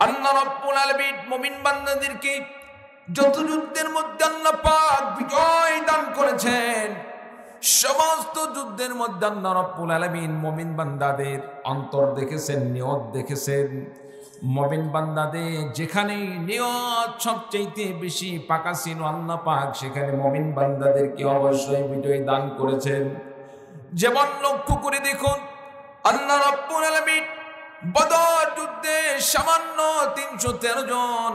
আল্লাহ রাব্বুল আলামিন মুমিন বান্দাদেরকে যত যুদ্ধের মধ্যে আল্লাহ পাক বিজয় দান করেছেন, সমস্ত যুদ্ধের মধ্যে আল্লাহ রাব্বুল আলামিন মুমিন বান্দাদের অন্তর দেখেছেন, নিয়ত দেখেছেন। মুমিন বান্দাদের যেখানে নিয়ত সবচেয়ে বেশি পাকা ছিল আল্লাহ পাক সেখানে মুমিন বান্দাদেরকে অবশ্যই বিজয় দান করেছেন। যেমন লক্ষ্য করে দেখুন, আল্লাহ রাব্বুল আলামিন বদর যুদ্ধে সামান্য ৩১৩ জন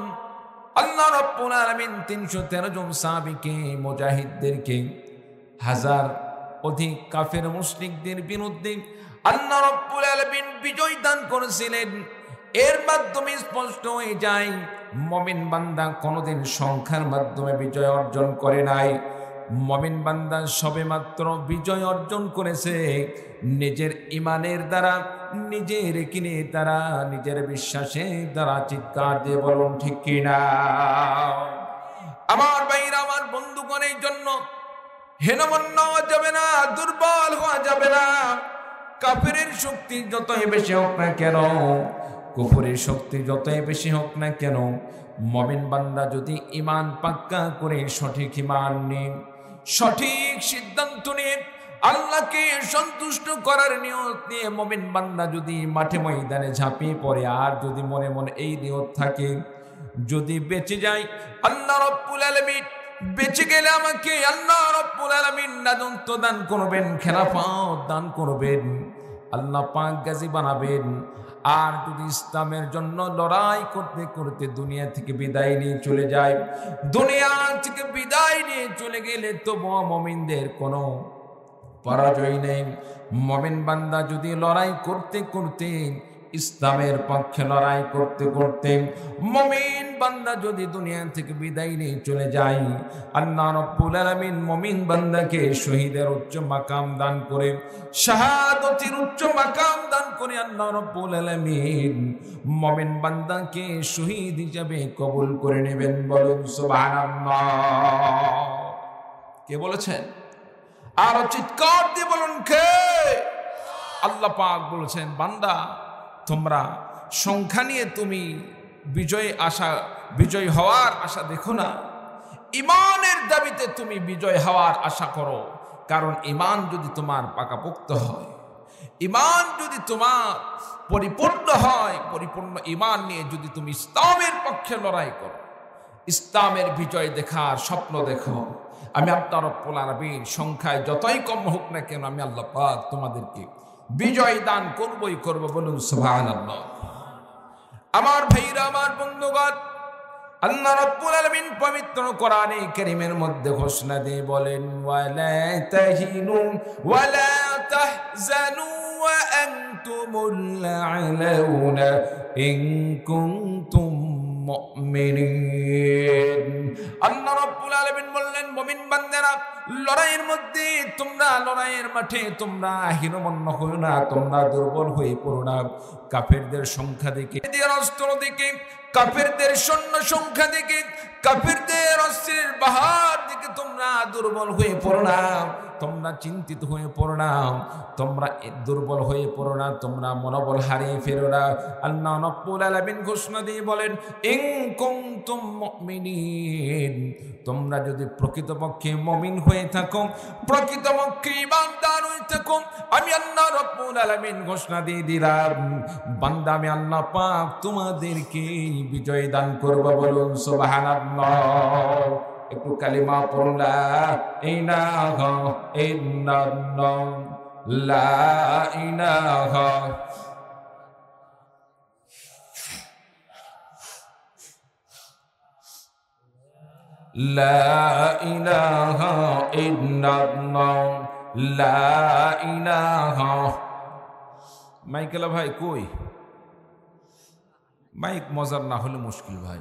আল্লাহ রাব্বুল আলামিন ৩১৩ জন সাহাবীকে মুজাহিদদেরকে হাজার অধিক কাফের মুশরিকদের বিরুদ্ধে আল্লাহ রাব্বুল আলামিন বিজয় দান করেছিলেন। এর মাধ্যমে স্পষ্ট হয়ে যায় মুমিন বান্দা কোনোদিন সংখ্যার মাধ্যমে বিজয় অর্জন করে নাই। মুমিন বান্দা সবেমাত্র বিজয় অর্জন করেছে নিজের ঈমানের দ্বারা, নিজের কিনে দ্বারা, নিজের বিশ্বাসের দ্বারা। চিৎকার দিয়ে বলুন ঠিক কিনা? আমার ভাইরা, আমার বন্ধুগণের জন্য হেনমন্য হওয়া যাবে না, দুর্বল হওয়া যাবে না। কাফেরের শক্তি যতই বেশি হোক না কেন, কুফরের শক্তি যতই বেশি হোক না কেন, মুমিন বান্দা যদি ঈমান পাক্কা করে সঠিক ঈমান নিয়ে, সঠিক সিদ্ধান্ত নিয়ে, আল্লাহকে সন্তুষ্ট করার নিয়ত নিয়ে মুমিন বান্দা যদি মাঠে ময়দানে ঝাঁপিয়ে পড়ে, আর যদি মনে মনে এই নিয়ত থাকে যদি বেঁচে যায়, আল্লাহ রাব্বুল আলামিন বেঁচে গেলে আমাকে আল্লাহ রাব্বুল আলামিন রাজত্ব দান করবেন, খেলাফত দান করবেন, আল্লাহ পাক গাজী বানাবেন। আর যদি ইসলামের জন্য লড়াই করতে করতে দুনিয়া থেকে বিদায় নিয়ে চলে যায়, দুনিয়া থেকে বিদায় নিয়ে চলে গেলে তবু মুমিনদের কোনো পরাজয় নেই। মুমিন বান্দা যদি লড়াই করতে করতে, ইসলামের পক্ষে লড়াই করতে করতে মুমিন বান্দা যদি দুনিয়া থেকে বিদায় নিয়ে চলে যায়, আল্লাহ রাব্বুল আলামিন মুমিন বান্দাকে শহীদের উচ্চ মাকাম দান করে, শাহাদাতের উচ্চ মাকাম দান করে আল্লাহ রাব্বুল আলামিন মুমিন বান্দাকে শহীদ হিসেবে কবুল করে নেবেন। বলুন সুবহানাল্লাহ। কে বলেছেন? আর চিৎকার দিয়ে বলুন কে? আল্লাহ পাক বলেছেন, বান্দা তোমরা সংখ্যা নিয়ে তুমি বিজয় হওয়ার আশা দেখো না, ঈমানের দাবিতে তুমি বিজয় হওয়ার আশা করো। কারণ ঈমান যদি তোমার পাকাপোক্ত হয়, ঈমান যদি তোমার পরিপূর্ণ হয়, পরিপূর্ণ ঈমান নিয়ে যদি তুমি ইসলামের পক্ষে লড়াই করো, ইসলামের বিজয় দেখার স্বপ্ন দেখো, আমি আল্লাহ রাব্বুল আলামিন সংখ্যায় যতই কম হোক না কেন আমি আল্লাহ পাক তোমাদেরকে বিজয় দান করবই করব। বলুন সুবহানাল্লাহ। আমার ভাইরা, আমার বন্ধুগণ, আল্লাহ রাব্বুল আলামিন পবিত্র কোরআনে কারীমের মধ্যে ঘোষণা দিয়ে বলেন, ওয়ালা তাহিনু ওয়ালা তাহজানু ওয়া আনতুমুল আ'লাউনা ইন কুনতুম মুমিনিন। আল্লাহ রাব্বুল আলামিন বললেন, মুমিন বান্দারা লড়াইয়ের মধ্যে তোমরা, লড়াইয়ের মাঠে তোমরা হীনমন্য হও না, তোমরা দুর্বল হয়ে পড়ো না। কাফেরদের সংখ্যা দেখে, অস্ত্র দেখে, কাফেরদের সৈন্য সংখ্যা দেখে, কাফেরদের অস্ত্রের বাহার দেখে তোমরা দুর্বল হয়ে পড়ো না, তোমরা চিন্তিত হয়ে পড়ো না, তোমরা দুর্বল হয়ে পড়ো না, তোমরা মনোবল হারিয়ে ফেরো না। আল্লাহ রাব্বুল আলামিন ঘোষণা দিয়ে বলেন, ইন কুনতুম মুমিনিন, তোমরা যদি প্রকৃতপক্ষে মুমিন হয়ে থাকো, প্রকৃতপক্ষে ঈমানদার হয়ে থাকো, আমি আল্লাহ রাব্বুল আলামিন ঘোষণা দিয়ে দিলাম, বান্দা আমি আল্লাহ পাক তোমাদেরকে বিজয় দান করব। বলুন সুবহানাল্লাহ। একটু কালিমা পড়ুন, লা ইলাহা ইল্লাল্লাহ, লা ইলাহা লা ইলাহা ইল্লাল্লাহ, লা ইলাহা। মাইকেলা ভাই কই? মাইক মজার না হলে মুশকিল ভাই,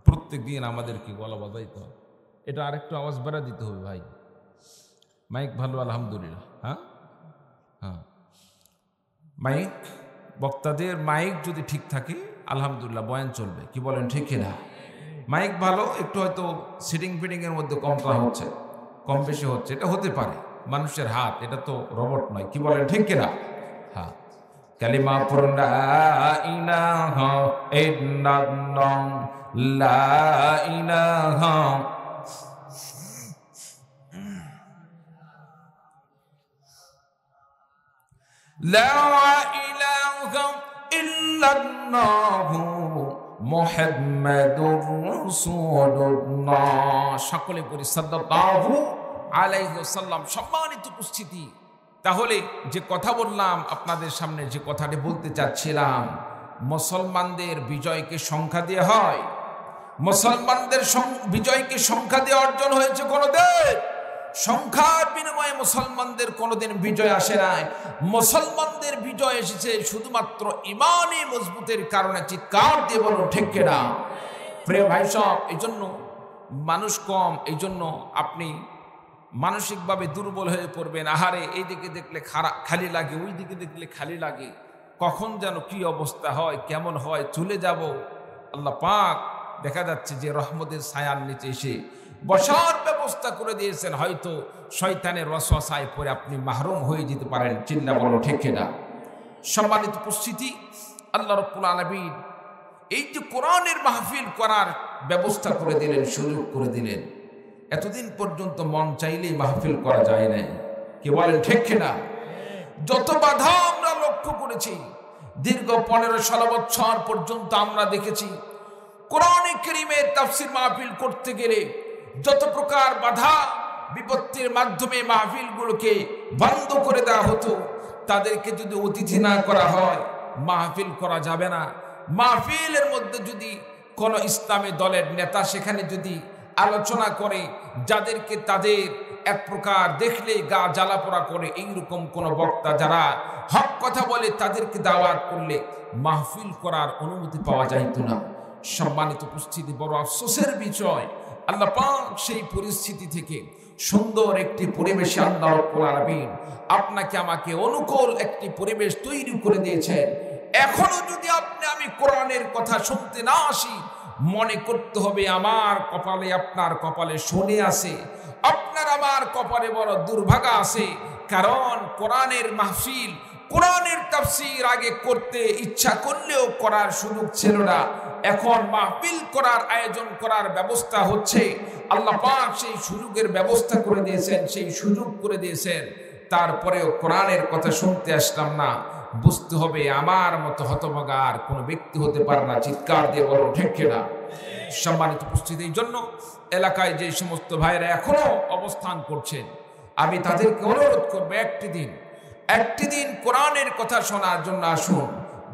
প্রত্যেক দিন আমাদেরকে গলা বাজাইতে হয়। এটা আরেকটু আওয়াজ বাড়া দিতে হবে ভাই। মাইক ভালো আলহামদুলিল্লাহ। হ্যাঁ হ্যাঁ, মাইক, বক্তাদের মাইক যদি ঠিক থাকে আলহামদুলিল্লাহ বয়ান চলবে। কি বলেন ঠিক কিনা? মাইক ভালো, একটু হয়তো সিটিং ফিটিংয়ের মধ্যে কমটা হচ্ছে, কম বেশি হচ্ছে, এটা হতে পারে, মানুষের হাত, এটা তো রোবট নয়। কি বলেন ঠিক কিনা? হ্যাঁ, কালিমা পড়ুন, লা ইলাহা ইল্লাল্লাহ, লা ইলাহা লা ইলাহা ইল্লাল্লাহু মুহাম্মাদুর রাসূলুল্লাহ। সকলে পড়ি সাল্লাল্লাহু আলাইহি ওয়াসাল্লাম। সম্মানিত উপস্থিতি, তাহলে যে কথা বললাম আপনাদের সামনে, যে কথাটি বলতে চাচ্ছিলাম, মুসলমানদের বিজয়কে সংখ্যা দিয়ে হয়? মুসলমানদের বিজয়কে সংখ্যা দিয়ে অর্জন হয়েছে কোনদিন? সংখ্যার বিনিময়ে মুসলমানদের কোনদিন বিজয় আসে নাই। মুসলমানদের বিজয় এসেছে শুধুমাত্র ইমানি মজবুতের কারণে। চিৎকার দিয়ে বলো ঠিক কিনা? প্রিয় ভাই সব, এই জন্য মানুষ কম, এই জন্য আপনি মানসিকভাবে দুর্বল হয়ে পড়বেন। আহারে, এই দিকে দেখলে খালি লাগে, ওই দিকে দেখলে খালি লাগে, কখন যেন কি অবস্থা হয়, কেমন হয়, চলে যাব। আল্লাহ পাক দেখা যাচ্ছে যে রহমতের ছায়ার নিচে এসে বসার ব্যবস্থা করে দিয়েছেন। হয়তো শয়তানের ওয়াসওয়াসায় পড়ে আপনি মাহরুম হয়ে যেতে পারেন। চিন্তা বলো ঠিক কিনা? সম্মানিত উপস্থিতি, আল্লাহ রাব্বুল আলামিন এই যে কোরআনের মাহফিল করার ব্যবস্থা করে দিলেন, সুযোগ করে দিলেন। এতদিন পর্যন্ত মন চাইলেই মাহফিল করা যায় না। কি বলেন ঠিক কিনা? যত বাধা আমরা লক্ষ্য করেছি, দীর্ঘ 15-16 বছর পর্যন্ত আমরা দেখেছি কোরআনে কারীমের তাফসীর মাহফিল করতে গেলে যত প্রকার বাধা বিপত্তির মাধ্যমে মাহফিলগুলোকে বন্ধ করে দেওয়া হতো। তাদেরকে যদি অতিথি না করা হয়, মাহফিল করা যাবে না। মাহফিলের মধ্যে যদি কোনো ইসলামী দলের নেতা সেখানে যদি আলোচনা করে, যাদেরকে তাদের এক প্রকার দেখলেই গা জ্বালাপোড়া করে, এইরকম কোন বক্তা যারা হক কথা বলে, তাদেরকে দাওয়াত করলে মাহফিল করার অনুমতি পাওয়া যাইত না। সম্মানিত উপস্থিতি, বড় আফসোসের বিষয়, আল্লাহ পাক সেই পরিস্থিতি থেকে সুন্দর একটি পরিবেশে আল্লাহ রাব্বুল আলামিন আপনাকে আমাকে অনুকূল একটি পরিবেশ তৈরি করে দিয়েছেন। এখনো যদি আমি কোরআনের কথা শুনতে না আসি, মনে করতে হবে আমার কপালে আপনার কপালে শনি আছে, আপনার আমার কপালে বড় দুর্ভাগা আছে। কারণ কোরআনের মাহফিল, কোরআনের তাফসীর আগে করতে ইচ্ছা করলেও করার সুযোগ ছিল না। এখন মাহফিল করার আয়োজন করার ব্যবস্থা হচ্ছে। আল্লাহ পাক সেই সুযোগের ব্যবস্থা করে দিয়েছেন, সেই সুযোগ করে দিয়েছেন। তারপরেও কোরআনের কথা শুনতে আসলাম না। বুঝতে হবে আমার মতো হতভাগা আর কোনো ব্যক্তি হতে পারে না। চিৎকার দিয়ে বলো ঠিক কিনা? সম্মানিত উপস্থিতি, এই জন্য এলাকায় যে সমস্ত ভাইরা এখনো অবস্থান করছেন, আমি তাদেরকে অনুরোধ করবো, একটি দিন কোরআনের কথা শোনার জন্য আসুন।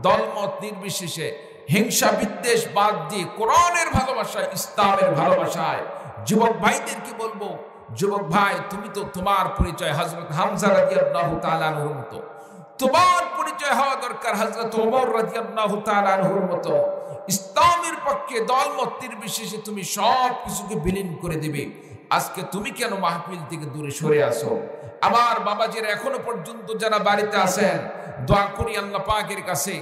দলমত নির্বিশেষে, হিংসা বিদ্বেষ বাদ দিয়ে কোরআনের ভালোবাসায়, ইসলামের ভালোবাসায় যুবক ভাইদেরকে বলবো, যুবক ভাই, তুমি তো তোমার পরিচয় হযরত হামজা রাদিয়াল্লাহু তাআলা আনহুর মতো, তোমার পরিচয় হওয়া দরকার হযরত ওমর রাদিয়াল্লাহু তাআলা আনহুর মতো। ইসলামের পক্ষে দলমত নির্বিশেষে তুমি সব কিছুকে বিলীন করে দিবে। আজকে তুমি কেন মাহফিল থেকে দূরে সরে আসো? আমার বাবাজিরা এখনো পর্যন্ত যারা বাড়িতে আছেন, দোয়া করি আল্লাহ পাকের কাছে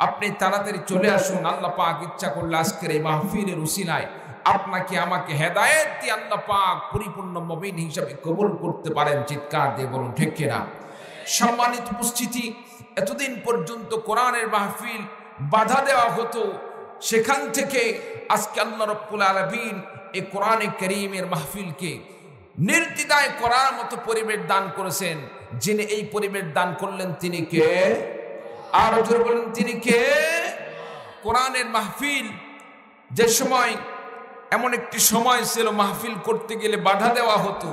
আপনি তাড়াতাড়ি চলে আসুন। আল্লাহ পাক ইচ্ছা করলে আজকের এই মাহফিলের উসিলায় আপনাকে আমাকে হেদায়েত দিয়ে আল্লাহ পাক পরিপূর্ণ মুমিন হিসেবে কবুল করতে পারেন। চিৎকার দিয়ে বলুন ঠিক কিনা? সম্মানিত উপস্থিতি, এতদিন পর্যন্ত কোরআনের মাহফিল বাধা দেওয়া হতো, সেখান থেকে আজকে আল্লাহ রাব্বুল আলামিন এই কোরআনে কারীমের মাহফিলকে নির্দ্বিধায় করার মতো পরিবেশ দান করেছেন। যিনি এই পরিবেশ দান করলেন তিনি কে? আরো জোরে বলেন, তিনি কে? কোরআনের মাহফিল, যে সময় এমন একটি সময় ছিল মাহফিল করতে গেলে বাধা দেওয়া হতো,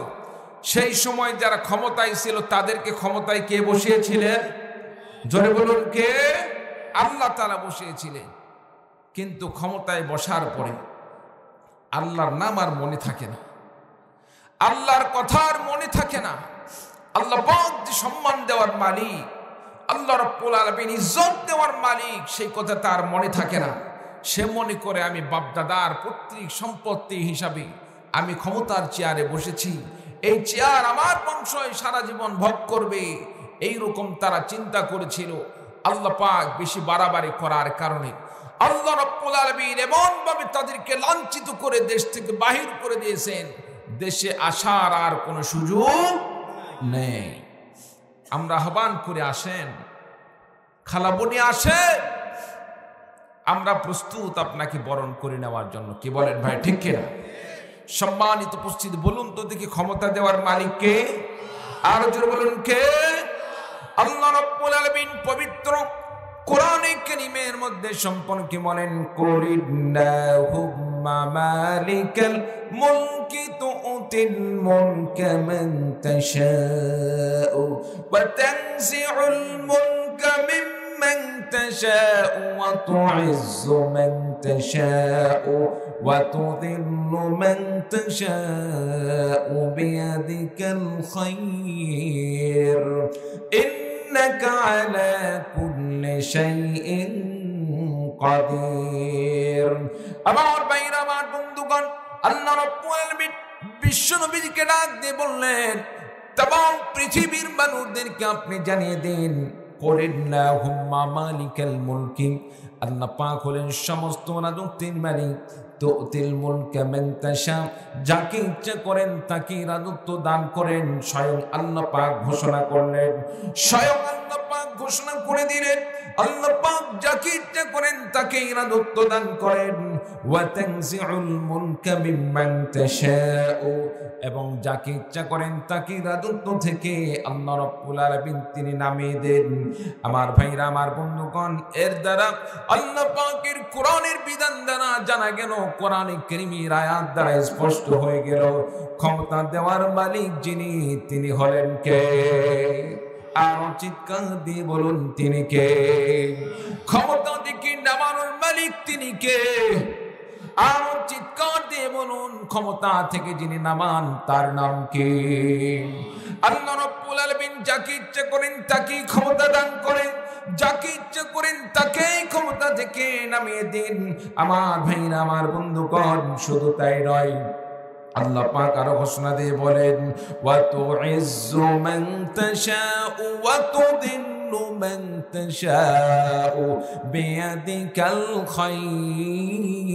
সেই সময় যারা ক্ষমতায় ছিল তাদেরকে ক্ষমতায় কে বসিয়েছিলেন? জোরে বলুন কে? আল্লাহ তাআলা বসিয়েছিলেন। কিন্তু ক্ষমতায় বসার পরে আল্লাহর নাম আর মনে থাকে না, আল্লাহর কথা আর মনে থাকে না। আল্লাহ পাক যে সম্মান দেওয়ার মালিক, আল্লাহ রাব্বুল আলামিন ইজ্জত দেওয়ার মালিক, সেই কথা তার মনে থাকে না। সে মনে করে আমি বাপদাদার পৈতৃক সম্পত্তি হিসাবে আমি ক্ষমতার চেয়ারে বসেছি, এই চেয়ার আমার বংশই সারা জীবন ভোগ করবে, এইরকম তারা চিন্তা করেছিল। আল্লাহ পাক বেশি বাড়াবাড়ি করার কারণে আল্লাহ রাব্বুল আলামিন এমন ভাবে তাদেরকে লাঞ্ছিত করে দেশ থেকে বাহির করে দিয়েছেন, দেশে আসার আর কোনো সুযোগ নেই। আমরা আহ্বান করে আসেন, খালাবনি আসে, আমরা প্রস্তুত আপনাকে বরণ করে নেওয়ার জন্য। কি বলেন ভাই, ঠিক কিনা? সম্মানিত উপস্থিত, বলুন তো দেখি ক্ষমতা দেওয়ার মালিক কে? আর জোরে বলুন কে? আল্লাহ রাব্বুল আলামিন পবিত্র কোরআনে কারীমের মধ্যে সম্পর্কে বলেন, কুলিল্লাহুম্মা মালিকাল মুলকি তুতিল মুলকা মান তাশাউ ওয়া তানজিউল মুলকা মিম্মান তাশাউ ওয়া তুইজ্জু মান তাশাউ ওয়া তুযিল্লু মান তাশাউ বিয়াদিকাল খায়র ইন্নাকা আলা কুল্লি শাইইন কাদির। আমার ভাইরা, আমার বন্ধুগণ, আল্লাহ রাব্বুল আলামিন বিশ্ব নবীকে ডাক দিয়ে বললেন, तमाम পৃথিবীর মানুষদেরকে আপনি জানিয়ে দিন, কুলিল্লাহুম্মা মালিকাল মুলকি, আল্লাহ পাক হলেন সমস্ত রাজত্বের মালিক। তুতিল মুলকা মান তাশা, যাকে ইচ্ছা করেন তাকে রাজত্ব দান করেন। স্বয়ং আল্লাহ পাক ঘোষণা করলেন, স্বয়ং আল্লাহ পাক ঘোষণা করে দিলেন, আল্লাহ পাক যাকে ইচ্ছা করেন তাকে রাজত্ব দান করেন। ওয়া তানজিউল মুলকা মিম্মান তাশাউ, এবং যাকে ইচ্ছা করেন তাকে রাজত্ব থেকে আল্লাহ রাব্বুল আলামিন তিনি নামিয়ে দেন। আমার ভাইরা, আমার বন্ধুগণ, এর দ্বারা আল্লাহ পাকের কোরআনের বিধান দ্বারা জানা গেল, কোরআনে কারীমের আয়াত দ্বারা স্পষ্ট হয়ে গেল, ক্ষমতা দেওয়ার মালিক যিনি, তিনি হলেন কে? আর চিৎকার দিয়ে বলুন, তিনি কে? ক্ষমতা থেকে নামানোর মালিক তিনি কে? আর চিৎকার দিয়ে বলুন, ক্ষমতা থেকে যিনি নামান তার নাম কি? আল্লাহ রাব্বুল আলামিন যাকে ইচ্ছা করেন তাকে ক্ষমতা দান করেন, যাকে ইচ্ছা করেন তাকে ক্ষমতা থেকে নামিয়ে দিন। আমার ভাইরা, আমার বন্ধুগণ, শুধু তাই নয়, আল্লাহ পাক আরো ঘোষণা দিয়ে বলেন, ওয়া তুইজ্জু মান তাশাউ ওয়া তুযিল্লু মান তাশাউ বিয়াদিকাল খায়র।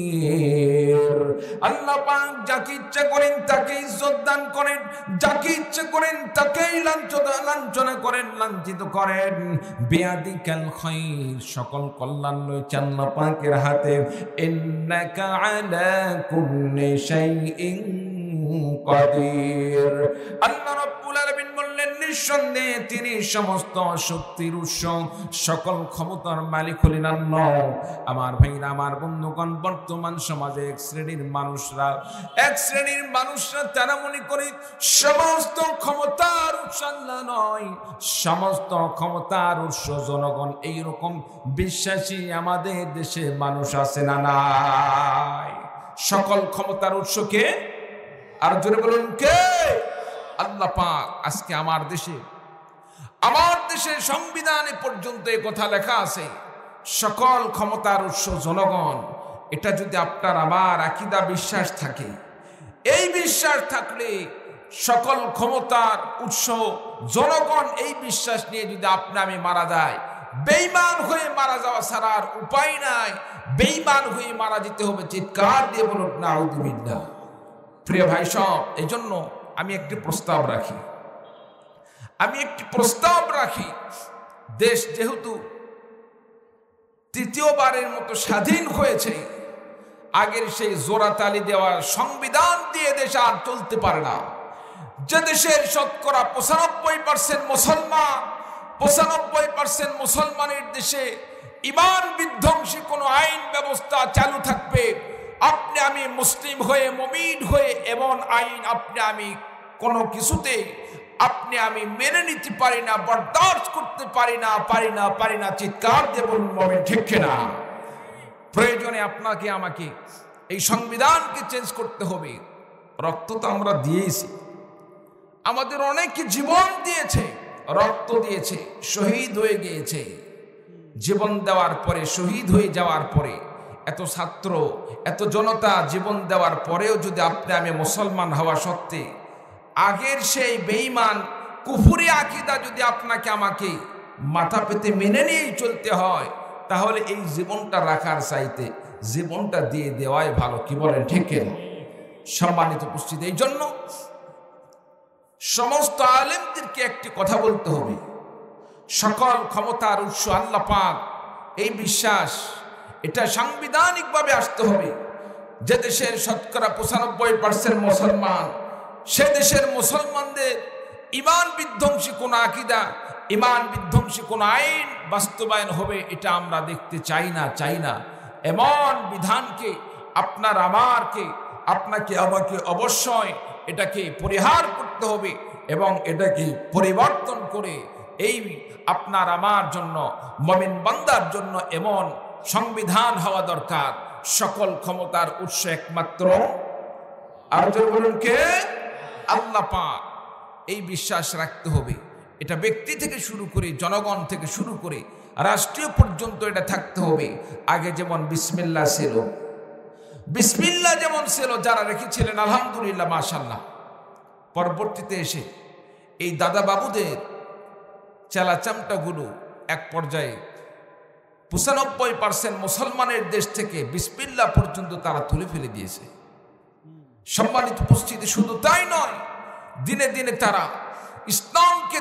আল্লাহ পাক যাকে ইচ্ছা করেন তাকে ইজ্জত দান করেন, যাকে ইচ্ছা করেন তাকেই লাঞ্ছনা করেন, লাঞ্ছিত করেন। বিয়াদিকাল খায়র, সকল কল্যাণ রয়েছে আল্লাহ পাকের হাতে। ইন্নাকা আলা কুল্লি শাইইন কাদির। আল্লাহ রাব্বুল আলামিন বললেন, নিঃসন্দেহে তিনি সমস্ত শক্তির উৎস, সকল ক্ষমতার মালিক হলেন আল্লাহ। আমার ভাইরা, আমার বন্ধুগণ, বর্তমান সমাজে এক শ্রেণীর মানুষরা তারা মনে করে সমস্ত ক্ষমতার উৎস আল্লাহ নয়, সমস্ত ক্ষমতার উৎস জনগণ। এইরকম বিশ্বাসী আমাদের দেশে মানুষ আছে না নাই? সকল ক্ষমতার উৎস কে? আর জোরে বলুন কে? আল্লাহ পাক। আজকে আমার দেশের সংবিধানে পর্যন্ত এই কথা লেখা আছে, সকল ক্ষমতার উৎস জনগণ। এটা যদি আপনার আমার আকীদা বিশ্বাস থাকে, এই বিশ্বাস থাকলে সকল ক্ষমতার উৎস জনগণ, এই বিশ্বাস নিয়ে যদি আপনি আমি মারা যায়, বেঈমান হয়ে মারা যাওয়া ছাড়া আর উপায় নাই। বেঈমান হয়ে মারা যেতে হবে। চিৎকার দিয়ে বলুন নাউযুবিল্লাহ। প্রিয় ভাই সব, এই জন্য আমি একটি প্রস্তাব রাখি, দেশ যেহেতু তৃতীয়বারের মতো স্বাধীন হয়েছে, আগের সেই জোড়াতালি দেওয়া সংবিধান দিয়ে দেশ আর চলতে পারে না। যে দেশের শতকরা 95% মুসলমান, 95% মুসলমানের দেশে ঈমান বিধ্বংসী কোনো আইন ব্যবস্থা চালু থাকবে, আপনি আমি মুসলিম হয়ে, মুমিন হয়ে এমন আইন আপনি আমি কোনো কিছুতে আপনি আমি মেনে নিতে পারি না, বরদাস্ত করতে পারি না। চিৎকার দিয়ে বলুন মুমিন, ঠিক কিনা? প্রয়োজনে আপনাকে আমাকে এই সংবিধানকে চেঞ্জ করতে হবে। রক্ত তো আমরা দিয়েছি, আমাদের অনেকে জীবন দিয়েছে, রক্ত দিয়েছে, শহীদ হয়ে গিয়েছে। জীবন দেওয়ার পরে, শহীদ হয়ে যাওয়ার পরে, এত ছাত্র, এত জনতা জীবন দেওয়ার পরেও যদি আপনি আমি মুসলমান হওয়া সত্ত্বে আগের সেই বেঈমান কুফরি আকীদা যদি আপনাকে আমাকে মাথা পেতে মেনে নিয়েই চলতে হয়, তাহলে এই জীবনটা রাখার চাইতে জীবনটা দিয়ে দেওয়াই ভালো। কি বলেন, ঠিক কিনা? সম্মানিত উপস্থিতি, এই জন্য সমস্ত আলেমদেরকে একটি কথা বলতে হবে, সকল ক্ষমতার উৎস আল্লাহ পাক, এই বিশ্বাস এটা সাংবিধানিকভাবে আসতে হবে। যে দেশের শতকরা 95% মুসলমান, সে দেশের মুসলমানদের ঈমান বিধ্বংসী কোন আকীদা, ঈমান বিধ্বংসী কোন আইন বাস্তবায়ন হবে এটা আমরা দেখতে চাই না। এমন বিধানকে আপনাকে আমাকে অবশ্যই এটাকে পরিহার করতে হবে এবং এটাকে পরিবর্তন করে এই আপনার আমার জন্য, মুমিন বান্দার জন্য এমন সংবিধান হওয়া দরকার। সকল ক্ষমতার উৎস একমাত্র আর বলুন কে? আল্লাহ পাক। এই বিশ্বাস রাখতে হবে। এটা ব্যক্তি থেকে শুরু করে, জনগণ থেকে শুরু করে রাষ্ট্রীয় পর্যন্ত এটা থাকতে হবে। আগে যেমন বিসমিল্লাহ ছিল, বিসমিল্লাহ যেমন ছিল, যারা রেখেছিলেন আলহামদুলিল্লাহ মাশাআল্লাহ। পরবর্তীতে এসে এই দাদা বাবুদের চেলাচামটাগুলো এক পর্যায়ে 95% মুসলমানের দেশ থেকে বিসমিল্লাহ পর্যন্ত তারা তুলে ফেলে দিয়েছে। সম্মানিত উপস্থিতি, শুধু তাই নয়, দিনে দিনে তারা ইসলামকে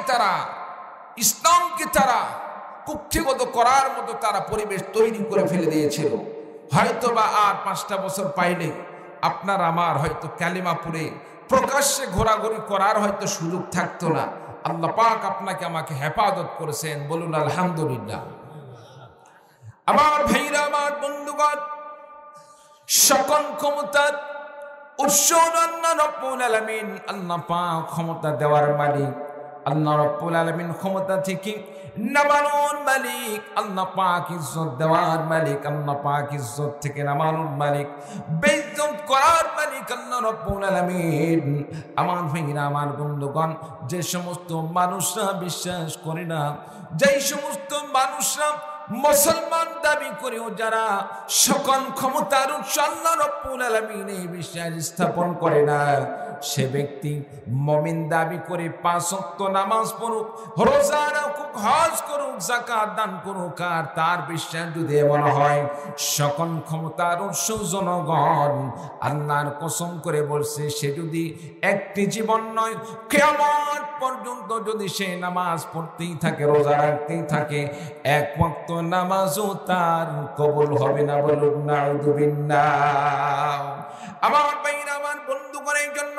তারা কুক্ষিগত করার মতো তারা পরিবেশ তৈরি করে ফেলে দিয়েছিল। হয়তো বা আর 5টা বছর পাইলে আপনার আমার হয়তো কালিমা পড়ে প্রকাশ্যে ঘোরাঘুরি করার হয়তো সুযোগ থাকতো না। আল্লাহ পাক আপনাকে আমাকে হেফাজত করেছেন, বলুন আলহামদুলিল্লাহ। আমার ভাইরা, আমার বন্ধুগণ, সকল ক্ষমতার উৎস আল্লাহ রাব্বুল আলামিন। আল্লাহ পাক ক্ষমতা দেওয়ার মালিক, আল্লাহ রাব্বুল আলামিন ক্ষমতা থেকে নামানোর মালিক, আল্লাহ পাক ইজ্জত দেওয়ার মালিক, আল্লাহ পাক ইজ্জত থেকে নামানোর মালিক, বেইজ্জত করার মালিক আল্লাহ রাব্বুল আলামিন। আমার ভাইরা, আমার বন্ধুগণ, যে সমস্ত মানুষরা বিশ্বাস করে না, যেই সমস্ত মানুষরা মুসলমান দাবি করেও যারা সকল ক্ষমতার উৎস আল্লাহ রাব্বুল আলামিন এই বিশ্বাস স্থাপন করে না, সে ব্যক্তি মুমিন দাবি করে 5 ওয়াক্ত নামাজ পড়ুক, রোজা রাখুক, হজ করুক, যাকাত দান করুক, আর তার বিশ্বাস যদি এমন হয় সকল ক্ষমতার উৎস জনগণ, আল্লাহর কসম করে বলছে, সে যদি একটি জীবন নয় কিয়ামত পর্যন্ত যদি সে নামাজ পড়তেই থাকে, রোজা রাখতেই থাকে, 1 ওয়াক্ত নামাজও তার কবুল হবে না, বলুন নাউযুবিল্লাহ। আমার ভাইরা, আমার বন্ধুগণের জন্য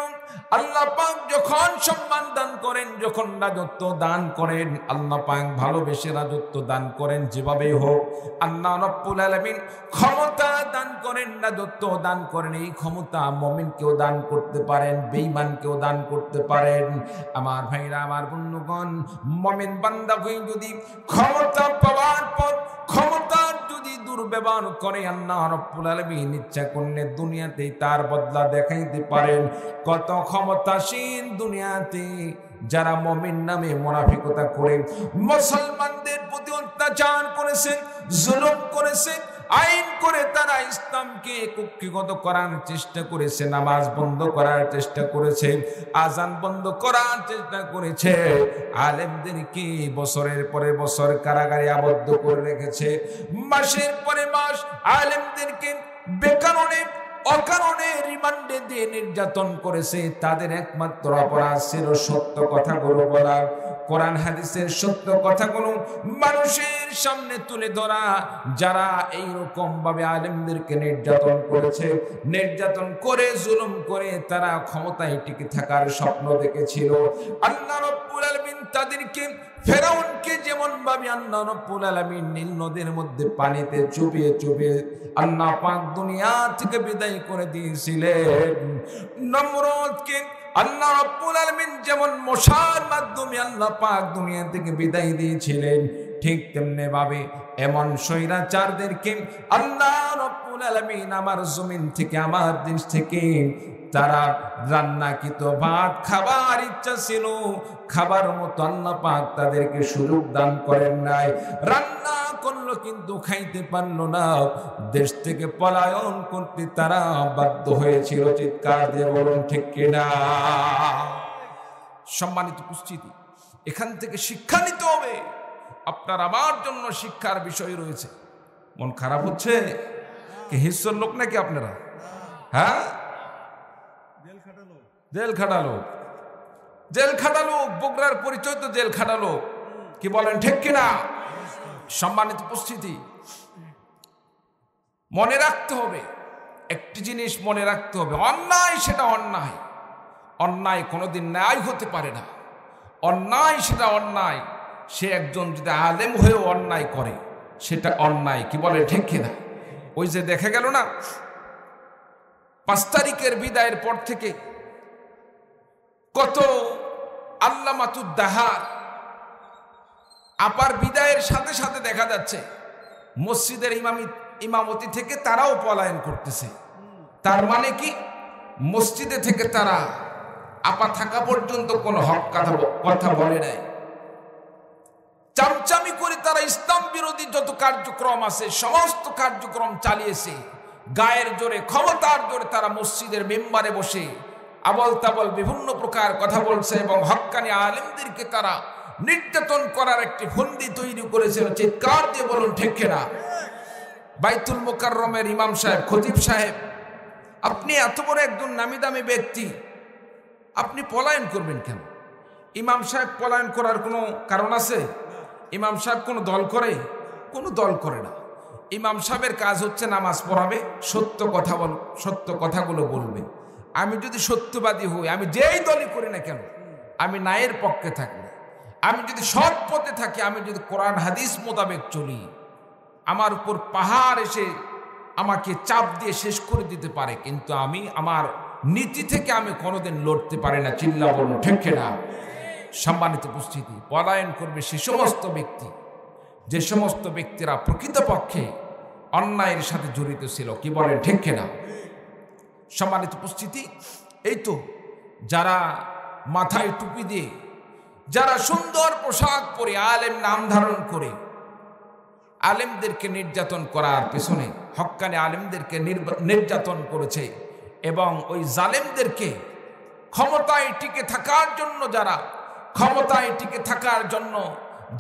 আল্লাহ পাক যখন সম্মান দান করেন, যখন রাজত্ব দান করেন, আল্লাহ পাক ভালোবেসে রাজত্ব দান করেন, যেভাবেই হোক আল্লাহ রাব্বুল আলামিন ক্ষমতা দান করেন, রাজত্ব দান করেন। এই ক্ষমতা মুমিনকেও দান করতে পারেন, বেঈমানকেও দান করতে পারেন। আমার ভাইরা, আমার বন্ধুগণ, মুমিন বান্দা হয়ে যদি ক্ষমতা পাওয়ার পর ক্ষমতার যদি দুর্ব্যবহার করে, আল্লাহ রাব্বুল আলামিন ইচ্ছা করলে দুনিয়াতেই তার বদলা দেখাইতে পারেন। কত ক্ষমতাসীন দুনিয়াতে যারা মুমিন নামে মুনাফিকতা করে মুসলমানদের প্রতি অত্যাচার করেছেন, জুলুম করেছেন, আইন করে তারা ইসলামকে কুক্ষিগত করার চেষ্টা করেছে, নামাজ বন্ধ করার চেষ্টা করেছে, আজান বন্ধ করার চেষ্টা করেছে, আলেমদেরকে বছরের পরে বছর কারাগারে আবদ্ধ করে রেখেছে, মাসের পরে মাস আলেমদেরকে বেকারণে অকারণে রিমান্ডে দিয়ে নির্যাতন করেছে। তাদের একমাত্র অপরাধ ছিল সত্য কথাগুলো বলা, কোরআন হাদিসের সত্য কথাগুলো মানুষের সামনে তুলে ধরা। যারা এইরকম ভাবে আলেমদেরকে নির্যাতন করেছে, নির্যাতন করে জুলুম করে তারা ক্ষমতায় টিকে থাকার স্বপ্ন দেখেছিল, আল্লাহ রাব্বুল আলামিন তাদেরকে, ফেরাউনকে যেমন ভাবে আল্লাহ রাব্বুল আলামিন নীল নদের মধ্যে পানিতে চুবিয়ে চুবিয়ে আল্লাহ পাক দুনিয়া থেকে বিদায় করে দিয়েছিলেন, নমরুদকে আল্লাহ রাব্বুল আলামিন যেমন মশার মাধ্যমে আল্লাহ পাক দুনিয়া থেকে বিদায় দিয়েছিলেন, ঠিক তেমনি ভাবে এমন স্বৈরাচারদেরকে আল্লাহ রাব্বুল আলামিন আমার জমিন থেকে, আমার দেশ থেকে তারা রান্নাকৃত ভাত খাবার ইচ্ছা ছিল, খাবার মতো আল্লাহ পাক তাদেরকে সুযোগ দান করেন নাই। রান্না করলো কিন্তু খাইতে পারলো না, দেশ থেকে পলায়ন করতে তারা বাধ্য হয়েছিল। চিৎকার দিয়ে বলুন ঠিক কিনা? সম্মানিত উপস্থিতি, এখান থেকে শিক্ষা নিতে হবে। আপনার আমার জন্য শিক্ষার বিষয় রয়েছে। মন খারাপ হচ্ছে কি? হিস্সর লোক নাকি আপনারা? হ্যাঁ, জেল খাটালো, বগুড়ার পরিচয় তো জেল খাটালো। কি বলেন ঠিক কিনা? সম্মানিত উপস্থিতি, মনে রাখতে হবে একটি জিনিস, মনে রাখতে হবে অন্যায় সেটা অন্যায়, অন্যায় কোনোদিন ন্যায় হতে পারে না। অন্যায় সেটা অন্যায়, সে একজন যদি আলেম হয়েও অন্যায় করে সেটা অন্যায়, কি বলে ঠিক কিনা? ওই যে দেখা গেল না 5 তারিখের বিদায়ের পর থেকে কত আল্লামাতুদ্দাহার আপার বিদায়ের সাথে সাথে দেখা যাচ্ছে মসজিদের ইমামতি থেকে তারাও পলায়ন করতেছে। তার মানে কি, মসজিদে থেকে তারা আপা থাকা পর্যন্ত কোনো হক কথা বলে নাই। চামচামি করে তারা ইসলাম বিরোধী যত কার্যক্রম আছে সমস্ত কার্যক্রম চালিয়েছে। গায়ের জোরে, ক্ষমতার জোরে তারা মসজিদের মেম্বারে বসে আবল তাবল বিভিন্ন প্রকার কথা বলছে এবং হক্কানি আলেমদেরকে তারা নির্যাতন করার একটি ফন্দি তৈরি করেছিল। চিৎকার দিয়ে বলুন ঠিক কিনা? বাইতুল মুকাররমের ইমাম সাহেব, খতিব সাহেব, আপনি এত বড় একজন নামি দামি ব্যক্তি, আপনি পলায়ন করবেন কেন? ইমাম সাহেব পলায়ন করার কোনো কারণ আছে? ইমাম সাহেব কোনো দল করে? কোনো দল করে না। ইমাম সাহেবের কাজ হচ্ছে নামাজ পড়াবে, সত্য কথাগুলো বলবে। আমি যদি সত্যবাদী হই, আমি যেই দলই করি না কেন, আমি ন্যায়ের পক্ষে থাকলে, আমি যদি সৎ পথে থাকি, আমি যদি কোরআন হাদিস মোতাবেক চলি, আমার উপর পাহাড় এসে আমাকে চাপ দিয়ে শেষ করে দিতে পারে, কিন্তু আমি আমার নীতি থেকে আমি কোনোদিন লড়তে পারি না। চিল্লা বলুন ঠিক কিনা? সম্মানিত উপস্থিতি, পলায়ন করবে সে সমস্ত ব্যক্তি, যে সমস্ত ব্যক্তিরা প্রকৃতপক্ষে অন্যায়ের সাথে জড়িত ছিল, কি বলেন ঠিক কিনা? সম্মানিত উপস্থিতি, এই তো যারা মাথায় টুপি দিয়ে, যারা সুন্দর পোশাক পরে আলেম নাম ধারণ করে আলেমদেরকে নির্যাতন করার পেছনে, হক্কানি আলেমদেরকে নির্যাতন করেছে এবং ওই জালেমদেরকে ক্ষমতায় টিকে থাকার জন্য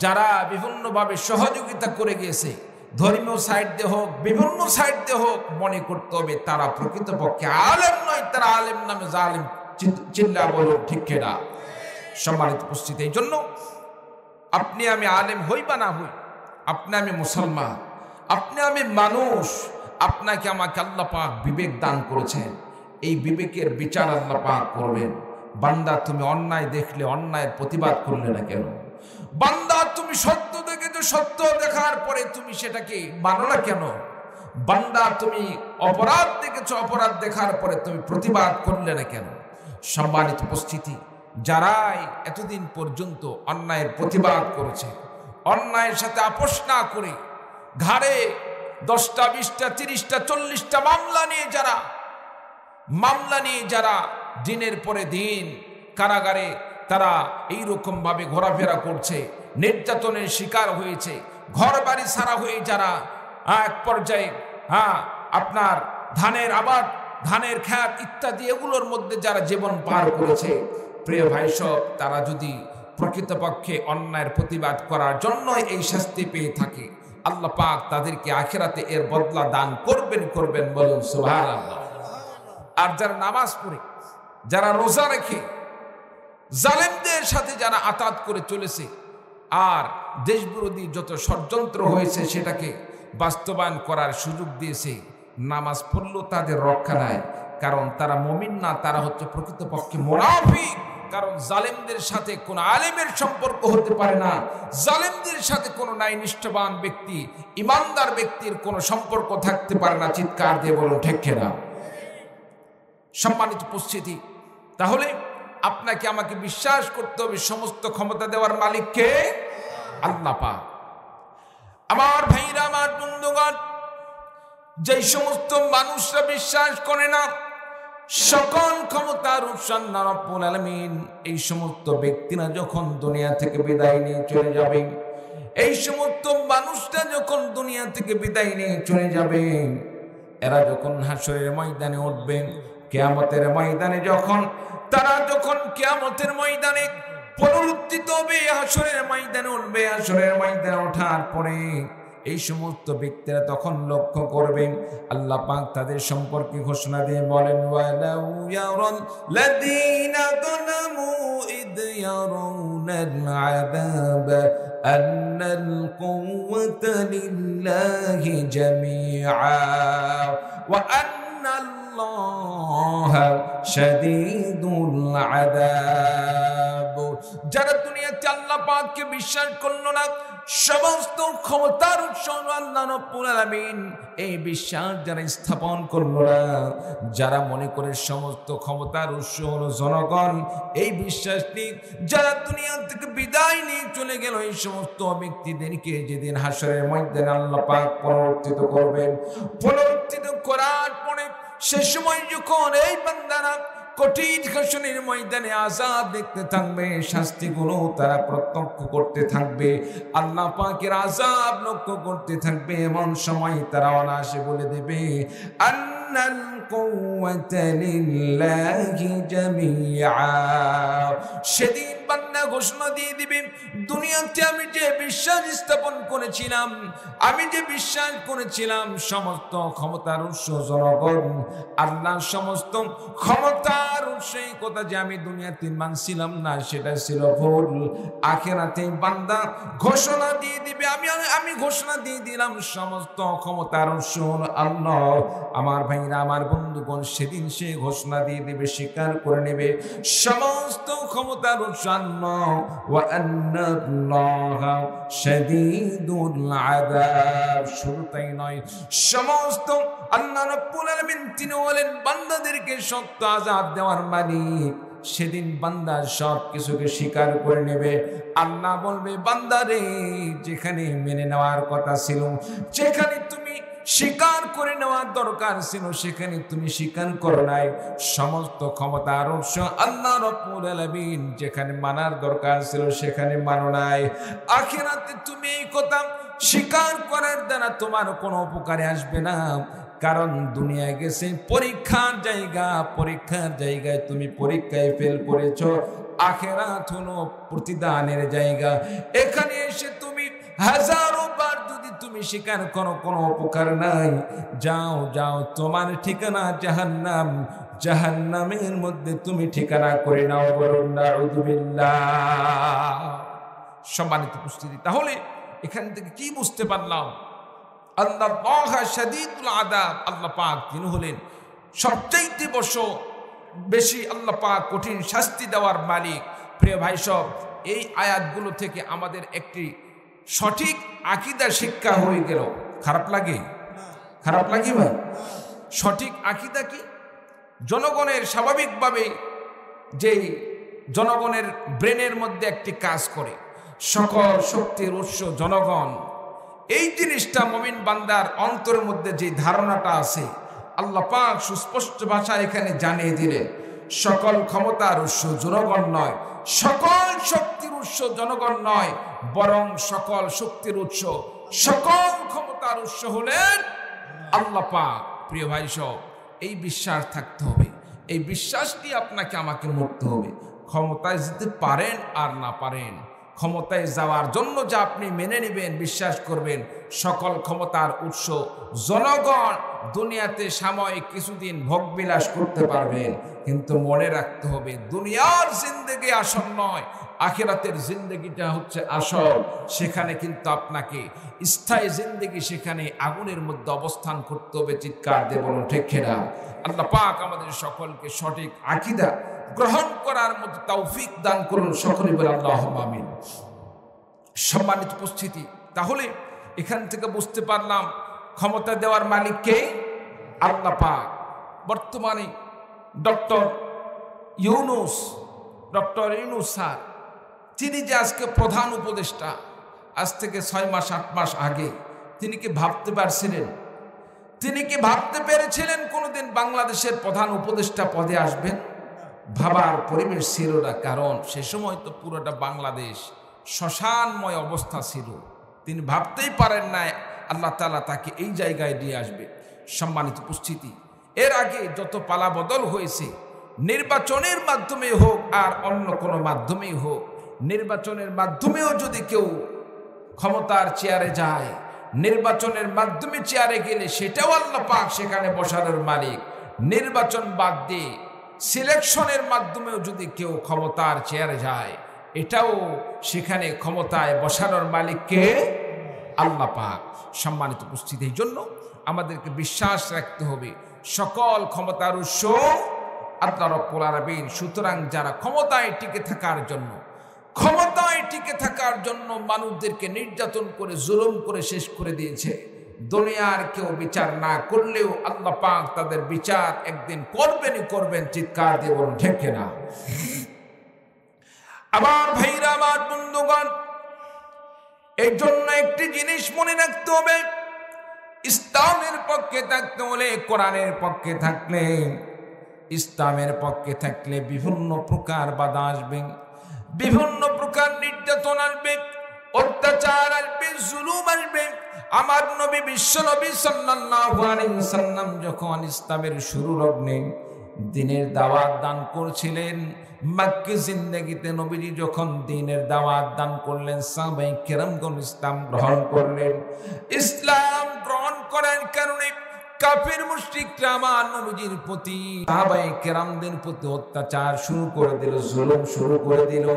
যারা বিভিন্নভাবে সহযোগিতা করে গিয়েছে, ধর্মীয় সাইড দিয়ে হোক, বিভিন্ন সাইড দিয়ে হোক, মনে করতে হবে তারা প্রকৃতপক্ষে আলেম নয়, তারা আলেম নামে জালেম। চিল্লা বলুন ঠিক কিনা? সম্মানিত উপস্থিতি, এই জন্য আপনি আমি আলেম হই বা না হই, আপনি আমি মুসলমান, আপনি আমি মানুষ, আপনাকে আমাকে আল্লাহ পাক বিবেক দান করেছেন। এই বিবেকের বিচার আল্লাহ পাক করবেন। বান্দা, তুমি অন্যায় দেখলে অন্যায়ের প্রতিবাদ করলে না কেন? বান্দা, তুমি সত্য দেখেছো, সত্য দেখার পরে তুমি সেটাকে মানো না কেন? বান্দা, তুমি অপরাধ দেখেছো, অপরাধ দেখার পরে তুমি প্রতিবাদ করলে না কেন? সম্মানিত উপস্থিতি, যারাই এতদিন পর্যন্ত অন্যায়ের প্রতিবাদ করেছে, অন্যায়ের সাথে আপোষ না করে ঘাড়ে 10টা 20টা 30টা 40টা মামলা নিয়ে যারা দিনের পরে দিন কারাগারে তারা এইরকম ভাবে ঘোরাফেরা করছে, নির্যাতনের শিকার হয়েছে, ঘর বাড়ি ছাড়া হয়ে যারা এক পর্যায়ে আপনার ধানের আবাদ, ধানের খ্যাত ইত্যাদি এগুলোর মধ্যে যারা জীবন পার করেছে, প্রিয় ভাই সব, তারা যদি প্রকৃতপক্ষে অন্যায়ের প্রতিবাদ করার জন্য এই শাস্তি পেয়ে থাকে, আল্লাহ পাক তাদেরকে আখিরাতে এর বদলা দান করবেন। বলুন সুবহানাল্লাহ। আর যারা নামাজ পড়ে, যারা রোজা রেখে জালেমদের সাথে যারা আতাত করে চলেছে আর দেশবিরোধী যত ষড়যন্ত্র হয়েছে সেটাকে বাস্তবায়ন করার সুযোগ দিয়েছে, নামাজ পড়লেও তাদের রক্ষা নাই, কারণ তারা মুমিন না, তারা হচ্ছে প্রকৃতপক্ষে মুনাফিক। কারণ জালেমদের সাথে কোন আলেমের সম্পর্ক হতে পারে না, জালেমদের সাথে কোন ন্যায়নিষ্ঠবান ব্যক্তি, ইমানদার ব্যক্তির কোনো সম্পর্ক থাকতে পারে না। চিৎকার দিয়ে বলুন ঠিক কিনা? সম্মানিত উপস্থিতি, তাহলে আপনাকে আমাকে বিশ্বাস করতে হবে সমস্ত ক্ষমতা দেওয়ার মালিককে আল্লাহ পাক। আমার ভাইরা, আমার বন্ধুগণ, যেই সমস্ত মানুষরা বিশ্বাস করে না সকল ক্ষমতার উৎস আল্লাহ রাব্বুল আলামিন, এই সমস্ত ব্যক্তিরা যখন দুনিয়া থেকে বিদায় নিয়ে চলে যাবে, এই সমস্ত মানুষরা যখন দুনিয়া থেকে বিদায় নিয়ে চলে যাবে, এরা যখন হাসরের ময়দানে উঠবে, কিয়ামতের ময়দানে যখন কিয়ামতের ময়দানে পুনরুত্থিত হবে, হাসরের ময়দানে উঠবে, হাসরের ময়দানে ওঠার পরে এই সমস্ত ব্যক্তিরা তখন লক্ষ্য করবেন আল্লাহ পাক তাদের সম্পর্কে ঘোষণা দিয়ে বলেন ওয়ালাউ ইয়ারাল লাযীনা যালামু ইদ ইয়ারাউনাল আযাব আন্নাল কুওয়াতা লিল্লাহি জামিআ ওয়া আন্নাল্লাহা শাদীদুল আযাব। যারা দুনিয়াতে আল্লাহ পাককে বিশ্বাস করলো না, সমস্ত ক্ষমতার উৎস আল্লাহ রাব্বুল আলামিন, এই বিশ্বাস যারা স্থাপন করলো না, যারা মনে করে সমস্ত ক্ষমতার উৎস হলো জনগণ, এই বিশ্বাসটি যারা দুনিয়া থেকে বিদায় নিয়ে চলে গেল, এই সমস্ত ব্যক্তিদেরকে যেদিন হাসরের ময়দানে আল্লাহ পাক পুনরুত্থিত করবেন, পুনরুত্থিত করার পরে সে সময় যখন এই বান্দারা কঠিন হাসরের ময়দানে আযাব দেখতে থাকবে, শাস্তিগুলো তারা প্রত্যক্ষ করতে থাকবে, আল্লাহ পাকের আযাব লক্ষ্য করতে থাকবে, এমন সময় তারা অনায়াসে বলে দেবে আন্নাল কুওয়াতা লিল্লাহি জামিআ। সেদিন বান্দা ঘোষণা দিয়ে দিবে, দুনিয়াতে আমি যে বিশ্বাস স্থাপন করেছিলাম, আমি যে বিশ্বাস করেছিলাম সমস্ত ক্ষমতার উৎস জনগণ, আল্লাহ সমস্ত ক্ষমতার উৎস, এই কথা যে আমি দুনিয়াতে মানছিলাম না, সেটা ছিল ভুল। আখিরাতে বান্দা ঘোষণা দিয়ে দিবে, আমি ঘোষণা দিয়ে দিলাম সমস্ত ক্ষমতার উৎস আল্লাহ। আমার ভাইরা, আমার বন্ধুগণ, সেদিন সে ঘোষণা দিয়ে দেবে, স্বীকার করে নেবে সমস্ত ক্ষমতার উৎস আল্লাহ। ওয়া আন্নাল্লাহা শাদীদুল আযাব। শুধু তাই নয়, সমস্ত আল্লাহ রাব্বুল আলামিন তিনি বলেন বান্দাদেরকে সত্য আযাব দেওয়ার মালিক। সেদিন বান্দা সব কিছুকে স্বীকার করে নেবে। আল্লাহ বলবে, বান্দারে, যেখানে মেনে নেওয়ার কথা ছিল, যেখানে তুমি স্বীকার করে নেওয়ার দরকার ছিল, সেখানে তুমি স্বীকার করো নাই। সমস্ত ক্ষমতার উৎস আল্লাহ রাব্বুল আলামিন, যেখানে মানার দরকার ছিল সেখানে মানো নাই। আখিরাতে তুমি এই কথা স্বীকার করার দ্বারা তোমার কোনো উপকারে আসবে না, কারণ দুনিয়া গেছে পরীক্ষার জায়গা, পরীক্ষার জায়গায় তুমি পরীক্ষায় ফেল করেছো। আখিরাত হলো প্রতিদানের জায়গা। এখানে এসে তুমি হাজারো বার যদি তুমি স্বীকার করো, কোনো উপকার নাই। যাও যাও, তোমার ঠিকানা জাহান্নাম, জাহান্নামের মধ্যে তুমি ঠিকানা করে নাও। বলুন নাউযুবিল্লাহ। সম্মানিত উপস্থিতি, তাহলে এখান থেকে কি বুঝতে পারলাম? আল্লাহ শাদীদুল আযাব, আল্লাহ পাক তিনি হলেন সবচাইতে বেশি আল্লাহ পাক কঠিন শাস্তি দেওয়ার মালিক। প্রিয় ভাই সব, এই আয়াতগুলো থেকে আমাদের একটি সঠিক আকীদা শিক্ষা হয়ে গেল। খারাপ লাগে? খারাপ লাগে ভাই? সঠিক আকীদা কি? জনগণের স্বাভাবিকভাবে যে জনগণের ব্রেনের মধ্যে একটি কাজ করে, সকল শক্তির উৎস জনগণ, এই জিনিসটা মুমিন বান্দার অন্তরের মধ্যে যে ধারণাটা আছে, আল্লাহ পাক সুস্পষ্ট ভাষায় এখানে জানিয়ে দিলেন সকল ক্ষমতার উৎস জনগণ নয়, সকল শক্তির উৎস জনগণ নয়, বরং সকল শক্তির উৎস, সকল ক্ষমতার উৎস হলেন আল্লাহ পাক। প্রিয় ভাই সব, এই বিশ্বাস থাকতে হবে, এই বিশ্বাসটি আপনাকে আমাকে মরতে হবে। ক্ষমতায় যেতে পারেন আর না পারেন, ক্ষমতায় যাওয়ার জন্য যা আপনি মেনে নেবেন, বিশ্বাস করবেন সকল ক্ষমতার উৎস জনগণ। দুনিয়াতে সাময়িক কিছুদিন ভোগবিলাস করতে পারবেন, কিন্তু মনে রাখতে হবে দুনিয়ার জিন্দেগি আসল নয়, আখিরাতের জিন্দেগিটা হচ্ছে আসল। সেখানে কিন্তু আপনাকে স্থায়ী জিন্দেগি, সেখানে আগুনের মধ্যে অবস্থান করতে হবে। চিৎকার দিয়ে বলুন ঠিক কিনা? আল্লাহ পাক আমাদের সকলকে সঠিক আকীদা গ্রহণ করার মতো তৌফিক দান করুন। সকলে বলে আল্লাহুম্মা আমিন। সম্মানিত উপস্থিতি, তাহলে এখান থেকে বুঝতে পারলাম ক্ষমতা দেওয়ার মালিক কে? আল্লাহ পাক। বর্তমানে ডক্টর ইউনূস স্যার, তিনি যে আজকে প্রধান উপদেষ্টা, আজ থেকে 6 মাস 8 মাস আগে তিনি কি ভাবতে পারছিলেন? তিনি কি ভাবতে পেরেছিলেন কোনোদিন বাংলাদেশের প্রধান উপদেষ্টা পদে আসবেন? ভাবার পরিবেশ ছিল না, কারণ সে সময় তো পুরোটা বাংলাদেশ শ্মশানময় অবস্থা ছিল। তিনি ভাবতেই পারেন না আল্লাহ তাআলা তাকে এই জায়গায় নিয়ে আসবে। সম্মানিত উপস্থিতি, এর আগে যত পালা বদল হয়েছে, নির্বাচনের মাধ্যমে হোক আর অন্য কোনো মাধ্যমেই হোক, নির্বাচনের মাধ্যমেও যদি কেউ ক্ষমতার চেয়ারে যায়, নির্বাচনের মাধ্যমে চেয়ারে গেলে সেটাও আল্লাহ পাক সেখানে বসানোর মালিক। নির্বাচন বাদ দিয়ে সিলেকশনের মাধ্যমেও যদি কেউ ক্ষমতার চেয়ারে যায়, এটাও সেখানে ক্ষমতায় বসানোর মালিক কে? আল্লাহ পাক। সম্মানিত উপস্থিতি, এই জন্য আমাদেরকে বিশ্বাস রাখতে হবে সকল ক্ষমতার উৎস আল্লাহ রাব্বুল আলামিন। সুতরাং যারা ক্ষমতায় টিকে থাকার জন্য মানুষদেরকে নির্যাতন করে জুলুম করে শেষ করে দিয়েছে, দুনিয়ার কেউ বিচার না করলেও আল্লাহ পাক তাদের বিচার একদিন করবেন। চিৎকার দিয়ে বলুন ঠিক কিনা? আমার ভাইরা, আমার বন্ধুগণ, এই জন্য একটি জিনিস মনে রাখতে হবে, ইসলামের পক্ষে থাকতে হলে, কোরআনের পক্ষে থাকলে, ইসলামের পক্ষে থাকলে বিভিন্ন প্রকার বাধা আসবে, বিভিন্ন প্রকার নির্যাতন আসবে, অত্যাচার আসবে, জুলুম আসবে। আমার নবী বিশ্বনবী সাল্লাল্লাহু আলাইহি ওয়াসাল্লাম যখন ইসলামের শুরু লগ্নে দ্বীনের দাওয়াত দান করছিলেন, মক্কি জিন্দেগিতে নবীজি যখন দ্বীনের দাওয়াত দান করলেন, সাহাবায়ে কেরামগণ ইসলাম গ্রহণ করলেন। ইসলাম গ্রহণ করার কারণে কাফির মুশরিকরা আমার নবীজির প্রতি, সাহাবায়ে কেরামদের প্রতি অত্যাচার শুরু করে দিল, জুলুম শুরু করে দিল।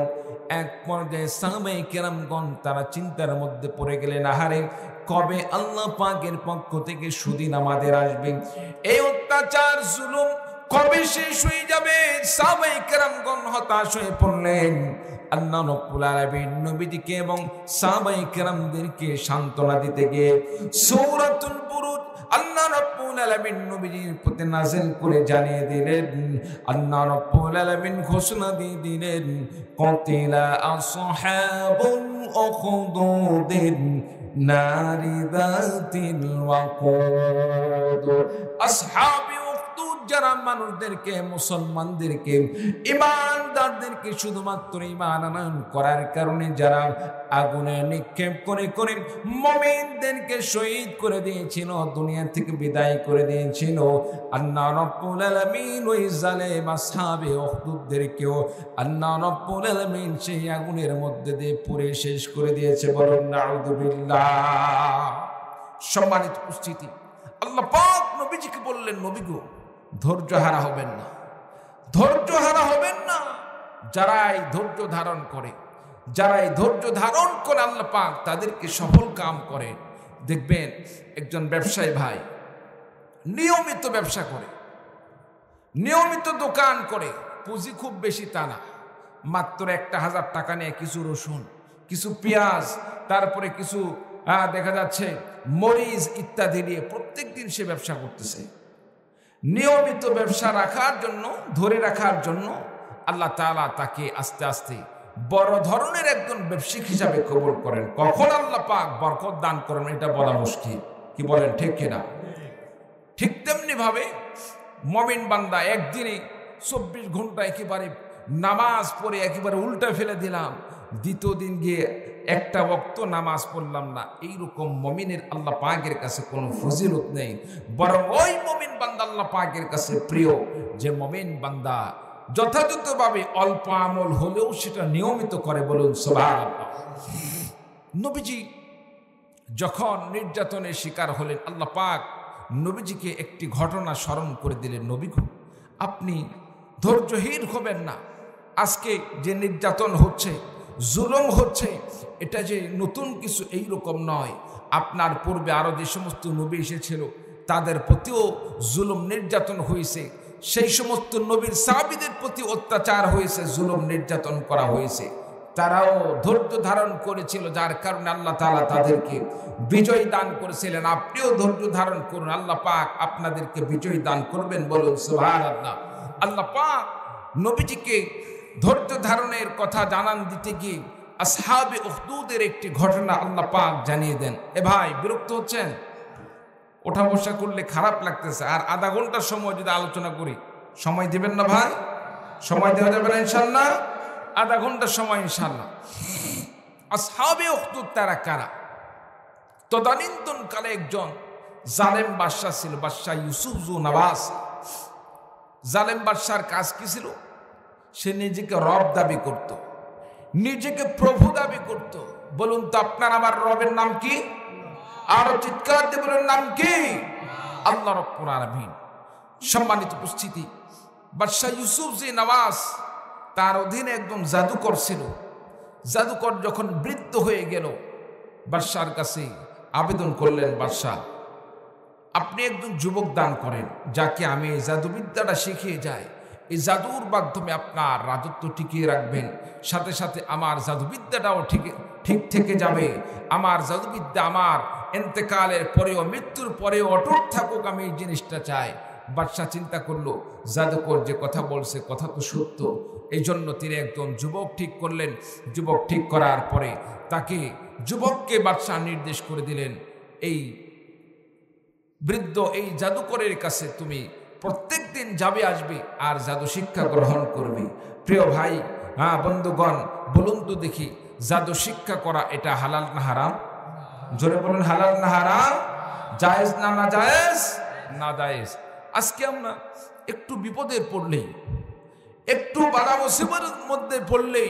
এক পর্যায়ে সাহাবায়ে কেরামগণ তারা চিন্তার মধ্যে পড়ে গেলেন, আহারে কবে আল্লাহ পাকের পক্ষ থেকে সুদিন আমাদের আসবে, এই অত্যাচার জুলুম কবে শেষ হয়ে যাবে? সাহাবায়ে কেরামগণ হতাশ হয়ে পড়লেন। আল্লাহ রাব্বুল আলামিন নবীজিকে এবং সাহাবায়ে কেরামদেরকে সান্ত্বনা দিতে গিয়ে সূরাতুল বুরুজ আল্লাহ রাব্বুল আলামিন নবীজির প্রতি নাযিল করে জানিয়ে দিলেন, আল্লাহ রাব্বুল আলামিন ঘোষণা দিয়ে দিলেন, কাতিলা আসহাবুল উখদুদিন নারি যাতিল ওয়াকুদ। আসহাবে উখদুদ যারা মানুষদেরকে, মুসলমানদেরকে, ইমানদারদেরকে শুধুমাত্র ঈমান আনয়ন করার কারণে যারা আগুনে নিক্ষেপ করে করে মুমিনদেরকে শহীদ করে দিয়েছিল, দুনিয়া থেকে বিদায় করে দিয়েছিল, আল্লাহ রাব্বুল আলামিন ওই জালেম আসহাবে উখদুদদেরকেও আল্লাহ রাব্বুল আলামিন সেই আগুনের মধ্যে দিয়ে পুড়ে শেষ করে দিয়েছে। বলুন নাউযুবিল্লাহ। সম্মানিত উপস্থিতি, আল্লাহ পাক নবীজিকে বললেন, নবী গো, ধৈর্য হারা হবেন না, ধৈর্য হারা হবেন না। যারা এই ধৈর্য ধারণ করে, আল্লাহ পাক তাদেরকে সফল কাম করে। দেখবেন একজন ব্যবসায়ী ভাই নিয়মিত ব্যবসা করে, নিয়মিত দোকান করে, পুঁজি খুব বেশি তা না, মাত্র 1000 টাকা নিয়ে কিছু রসুন, কিছু পেঁয়াজ, তারপরে কিছু দেখা যাচ্ছে মরিচ ইত্যাদি দিয়ে প্রত্যেকদিন সে ব্যবসা করতেছে। নিয়মিত ব্যবসা রাখার জন্য, ধরে রাখার জন্য আল্লাহ তাআলা তাকে আস্তে আস্তে বড় ধরনের একজন ব্যবসায়িক হিসাবে কবুল করেন। কখন আল্লাহ পাক বরকত দান করেন এটা বলা মুশকিল, কি বলেন ঠিক কিনা? ঠিক তেমনি ভাবে মুমিন বান্দা একদিনে 24 ঘন্টা একেবারে নামাজ পড়ে একেবারে উল্টা ফেলে দিলাম, দ্বিতীয় দিন গিয়ে একটা ওয়াক্ত নামাজ পড়লাম না, এইরকম মুমিনের আল্লাহ পাকের কাছে কোনো ফজিলত নেই। বরং ওই মুমিন বান্দা আল্লাহ পাকের কাছে প্রিয়, যে মুমিন বান্দা যথাযথভাবে অল্প আমল হলেও সেটা নিয়মিত করে। বলুন সুবহানাল্লাহ। নবীজি যখন নির্যাতনের শিকার হলেন, আল্লাহ পাক নবীজিকে একটি ঘটনা স্মরণ করে দিলেন, নবী গো, আপনি ধৈর্যহীন হবেন না। আজকে যে নির্যাতন হচ্ছে, জুলুম হচ্ছে, এটা যে নতুন কিছু এইরকম নয়। আপনার পূর্বে আরো যে সমস্ত নবী এসেছিল তাদের প্রতিও জুলুম নির্যাতন হয়েছে, সেই সমস্ত নবীর সাহাবীদের প্রতি অত্যাচার হয়েছে, জুলুম নির্যাতন করা হয়েছে, তারাও ধৈর্য ধারণ করেছিল, যার কারণে আল্লাহ তাআলা তাদেরকে বিজয় দান করেছিলেন। আপনিও ধৈর্য ধারণ করুন, আল্লাহ পাক আপনাদেরকে বিজয় দান করবেন। বলুন সুবহানাল্লাহ। আল্লাহ পাক নবীজিকে ধৈর্য ধারণের কথা জানান দিতে গিয়ে আসহাবে উখদুদের একটি ঘটনা আল্লাহ পাক জানিয়ে দেন। এ ভাই, বিরক্ত হচ্ছেন? ওঠা বসা করলে খারাপ লাগতেছে, আর আধা ঘন্টার সময় যদি আলোচনা করি, সময় দিবেন না ভাই? সময় দেওয়া যাবে না ইনশাআল্লাহ? আধা ঘন্টার সময় ইনশাআল্লাহ। আসহাবে উখদুদ তারা কারা? তদানীন্তন কালে একজন জালেম বাদশা ছিল, বাদশা ইউসুফ জু নওয়াজ। জালেম বাদশার কাজ কি ছিল? সে নিজেকে রব দাবি করত, নিজেকে প্রভু দাবি করত। বলুন তো আপনার আমার রবের নাম কি? আর চিৎকার দিয়ে বলেন নাম কি? আল্লাহ রাব্বুল আলামিন। সম্মানিত উপস্থিতি, বাদশাহ ইউসুফ যে নওয়াজ, তার অধীনে একজন জাদুকর ছিল। জাদুকর যখন বৃদ্ধ হয়ে গেল, বাদশার কাছে আবেদন করলেন, বাদশাহ আপনি একজন যুবক দান করেন, যাকে আমি এই জাদুবিদ্যাটা শিখিয়ে যাই। এই জাদুর মাধ্যমে আপনার রাজত্ব টিকিয়ে রাখবেন, সাথে সাথে আমার জাদুবিদ্যাটাও ঠিক থেকে যাবে। আমার জাদুবিদ্যা আমার এন্তেকালের পরেও, মৃত্যুর পরেও অটুট থাকুক, আমি এই জিনিসটা চাই। বাদশাহ চিন্তা করলো, জাদুকর যে কথা বলছে কথা তো সত্য। এই জন্য তিনি একজন যুবক ঠিক করলেন। যুবক ঠিক করার পরে তাকে, যুবককে বাদশাহ নির্দেশ করে দিলেন, এই বৃদ্ধ এই জাদুকরের কাছে তুমি প্রত্যেক দিন যাবে, আসবে আর জাদু শিক্ষা গ্রহণ করবে। প্রিয় ভাই, বন্ধুগণ, বলুন তো দেখি, জাদু শিক্ষা করা এটা হালাল না হারাম? জোরে বলুন, হালাল না হারাম? জায়েজ না না জায়েজ? না জায়েজ। আজকে আমরা একটু বিপদে পড়লেই, একটু বাধা মুসিবতের মধ্যে পড়লেই,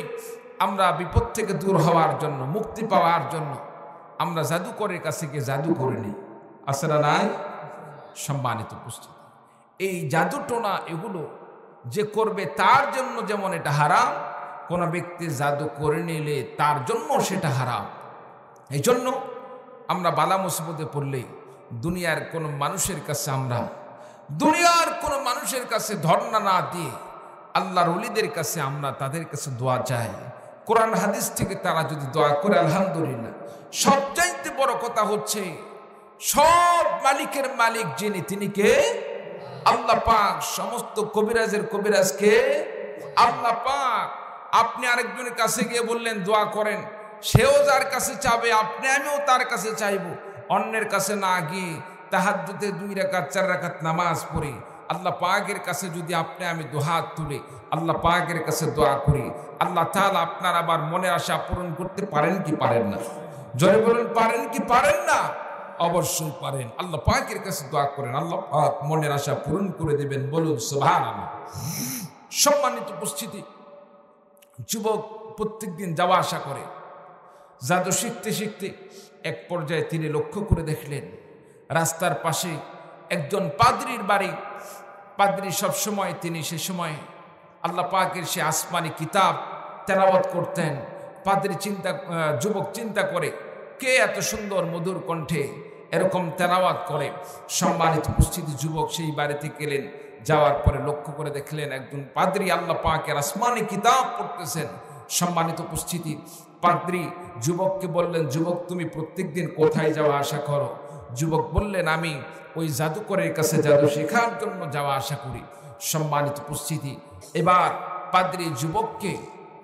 আমরা বিপদ থেকে দূর হওয়ার জন্য, মুক্তি পাওয়ার জন্য আমরা জাদুকরের কাছে গিয়ে জাদু করে নিই। আছে না নাই? সম্মানিত উপস্থিতি, এই জাদু টোনা এগুলো যে করবে তার জন্য যেমন এটা হারাম, কোন ব্যক্তি জাদু করে নিলে তার জন্য সেটা হারাম। এই জন্য আমরা বালা মুসিবতে পড়লে দুনিয়ার কোন মানুষের কাছে ধর্ণা না দিয়ে আল্লাহর ওলিদের কাছে আমরা তাদের কাছে দোয়া চাই। কোরআন হাদিস থেকে তারা যদি দোয়া করে, আলহামদুলিল্লাহ। সবচাইতে বড় কথা হচ্ছে, সব মালিকের মালিক যিনি, তিনি কে? আল্লাহ পাক। সমস্ত কবিরাজের কবিরাজ কে? আল্লাহ পাক। আপনি আরেকজনের কাছে গিয়ে বললেন দোয়া করেন, সেও যার কাছে চাবে, আমিও তার কাছে চাইবো। অন্যের কাছে না গিয়ে তাহাজ্জুদে 2 রাকাত 4 রাকাত নামাজ পড়ি, আল্লাহ পাকের কাছে যদি আমি দুহাত তুলে আল্লাহ পাকের কাছে দোয়া করি, আল্লাহ তাআলা আপনার আবার মনের আশা পূরণ করতে পারেন কি পারেন না? জোরে বলুন, পারেন কি পারেন না? অবশ্যই পারেন। আল্লাহ পাকের কাছে দোয়া করেন, আল্লাহ পাক মনের আশা পূরণ করে দেবেন। বলুন সুবহানাল্লাহ। সম্মানিত উপস্থিতি, যুবক প্রত্যেকদিন যাওয়া আসা করে, জাদু শিখতে শিখতে এক পর্যায়ে তিনি লক্ষ্য করে দেখলেন রাস্তার পাশে একজন পাদ্রীর বাড়ি। পাদ্রী সবসময়, তিনি সে সময় আল্লাহ পাকের সে আসমানি কিতাব তেলাওয়াত করতেন। পাদ্রী যুবক চিন্তা করে, কে এত সুন্দর মধুর কণ্ঠে এরকম তেলাওয়াত করে? সম্মানিত উপস্থিতি, যুবক সেই বাড়িতে গেলেন। যাওয়ার পরে লক্ষ্য করে দেখলেন একজন পাদ্রী আল্লাহ পাকের আসমানি কিতাব পড়তেছেন। সম্মানিত উপস্থিতি, পাদ্রী যুবককে বললেন, যুবক তুমি প্রত্যেকদিন কোথায় যাওয়া আসা করো? যুবক বললেন, আমি ওই জাদুকরের কাছে জাদু শেখার জন্য যাওয়া আসা করি। সম্মানিত উপস্থিতি, এবার পাদ্রী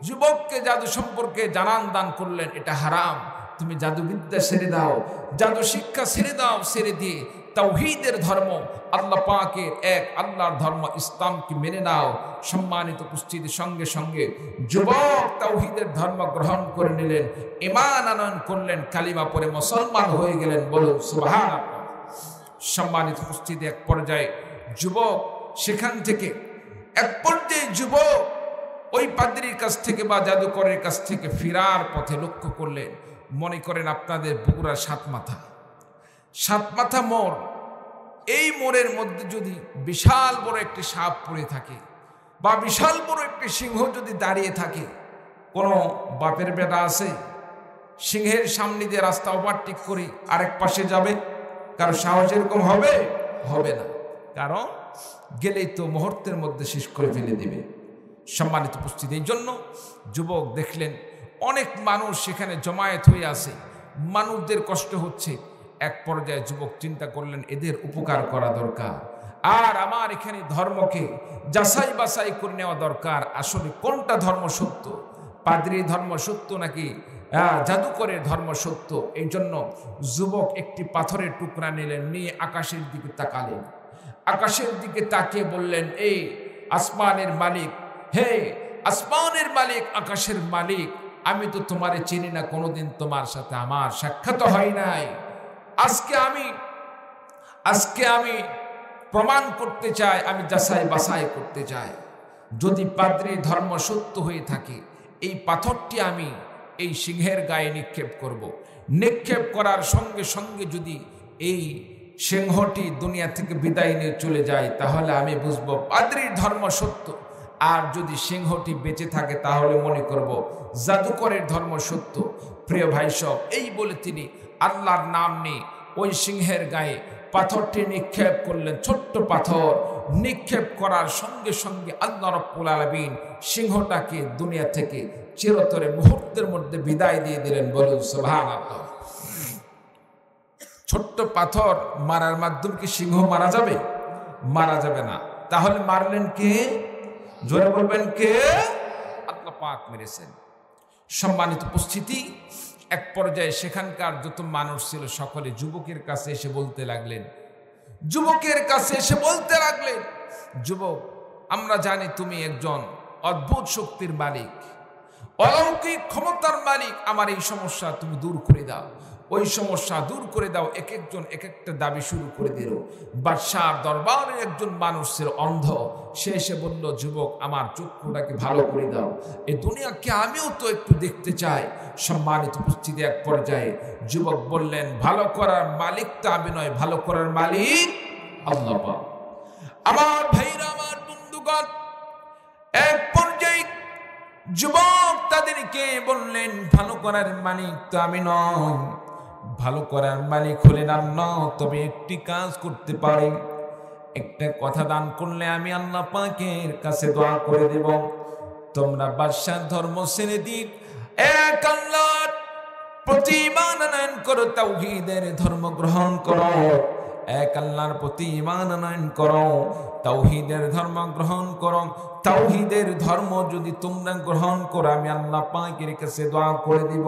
যুবককে জাদু সম্পর্কে জানান দান করলেন, এটা হারাম, তুমি জাদুবিদ্যা ছেড়ে দাও, জাদু শিক্ষা ছেড়ে দাও। ছেড়ে দিয়ে তাওহীদের ধর্ম, আল্লাহ পাকের এক আল্লাহর ধর্ম ইসলামকে মেনে নাও। সম্মানিত উপস্থিতি, সঙ্গে সঙ্গে যুবক তাওহীদের ধর্ম গ্রহণ করে নিলেন, ঈমান আনয়ন করলেন, কালিমা পড়ে মুসলমান হয়ে গেলেন। বলুন সুবহানাল্লাহ। সম্মানিত উপস্থিতি, এক পর্যায়ে যুবক সেখান থেকে, যুবক ওই পাদ্রীর কাছ থেকে বা জাদুকরের কাছ থেকে ফেরার পথে লক্ষ্য করলেন, মনে করেন আপনাদের বগুড়ার 7 মাথা মোড়, এই মোড়ের মধ্যে যদি বিশাল বড় একটি সাপ পড়ে থাকে বা বিশাল বড় একটি সিংহ যদি দাঁড়িয়ে থাকে, কোনো বাপের বেটা আছে সিংহের সামনে দিয়ে রাস্তা ওভারটেক করে আরেক পাশে যাবে? কারো সাহস এরকম হবে? হবে না। কারণ গেলেই তো মুহূর্তের মধ্যে শেষ করে ফেলে দিবে। সম্মানিত উপস্থিতি, এই জন্য যুবক দেখলেন অনেক মানুষ সেখানে জমায়েত হয়ে আছে, মানুষদের কষ্ট হচ্ছে। এক পর্যায়ে যুবক চিন্তা করলেন, এদের উপকার করা দরকার, আর আমার এখানে ধর্মকে যাচাই বাছাই করে নেওয়া দরকার, আসলে কোনটা ধর্ম সত্য, পাদ্রী ধর্ম সত্য নাকি জাদুকরের ধর্ম সত্য। এই জন্য যুবক একটি পাথরের টুকরা নিলেন, নিয়ে আকাশের দিকে তাকালেন। আকাশের দিকে তাকিয়ে বললেন, এই আসমানের মালিক, হে আসমানের মালিক, আকাশের মালিক, আমি তো তোমারে চিনি না, কোনোদিন তোমার সাথে আমার সাক্ষাৎ হয় নাই। আজকে আমি প্রমাণ করতে চাই, আমি যাচাই বাছাই করতে চাই, যদি পাদ্রী ধর্ম সত্য হয়ে থাকে, এই পাথরটি আমি এই সিংহের গায়ে নিক্ষেপ করব। নিক্ষেপ করার সঙ্গে সঙ্গে যদি এই সিংহটি দুনিয়া থেকে বিদায় নিয়ে চলে যায়, তাহলে আমি বুঝবো পাদ্রীর ধর্ম সত্য। আর যদি সিংহটি বেঁচে থাকে তাহলে মনে করব জাদুকরের ধর্ম সত্য। প্রিয় ভাই সব, এই বলে তিনি আল্লাহর নাম নিয়ে ওই সিংহের গায়ে পাথরটি নিক্ষেপ করলেন। ছোট্ট পাথর নিক্ষেপ করার সঙ্গে সঙ্গে আল্লাহ রাব্বুল আলামিন সিংহটাকে দুনিয়া থেকে চিরতরে মুহূর্তের মধ্যে বিদায় দিয়ে দিলেন। বলুন সুবহানাল্লাহ। ছোট্ট পাথর মারার মাধ্যমে কি সিংহ মারা যাবে? মারা যাবে না। তাহলে মারলেন কে? জোরে বলবেন কে? আল্লাহ পাক মেরেছেন। সম্মানিত উপস্থিতি, এক পর্যায়ে সেখানকার যত মানুষ ছিল সকলে যুবকের কাছে এসে বলতে লাগলেন, যুবক, আমরা জানি তুমি একজন অদ্ভুত শক্তির মালিক, অলৌকিক ক্ষমতার মালিক। আমার এই সমস্যা তুমি দূর করে দাও, ওই সমস্যা দূর করে দাও। এক একজন এক একটা দাবি শুরু করে দিল। বাদশাহ দরবারের একজন মানুষ ছিল অন্ধ, সে এসে বলল, যুবক, আমার চক্ষুটাকে ভালো করে দাও, এই দুনিয়াকে আমিও তো একটু দেখতে চাই। সম্মানিত উপস্থিতি, এক পর্যায়ে যুবক বললেন, ভালো করার মালিক তো আমি নয়, ভালো করার মালিক আল্লাহ পাক। আমার ভাইরা, আমার বন্ধুগণ, এক পর্যায়ে যুবক তাদেরকে বললেন, ভালো করার মালিক তো আমি নয়, ভালো করার মালিক হলেন আল্লাহ। তবে একটি কাজ করতে পারি, একটা কথা দান করলে আমি আল্লাহ পাকের কাছে দোয়া করে দেব। তোমরা বাদশার ধর্ম ছেড়ে দিন, এক আল্লাহর প্রতি ঈমান আনয়ন করো, তাওহীদের ধর্ম গ্রহণ করো। এক আল্লাহর প্রতি ঈমান আনয়ন করো, তাওহীদের ধর্ম গ্রহণ করো। তাওহীদের ধর্ম যদি তোমরা গ্রহণ করো, আমি আল্লাহ পাকের কাছে দোয়া করে দিব।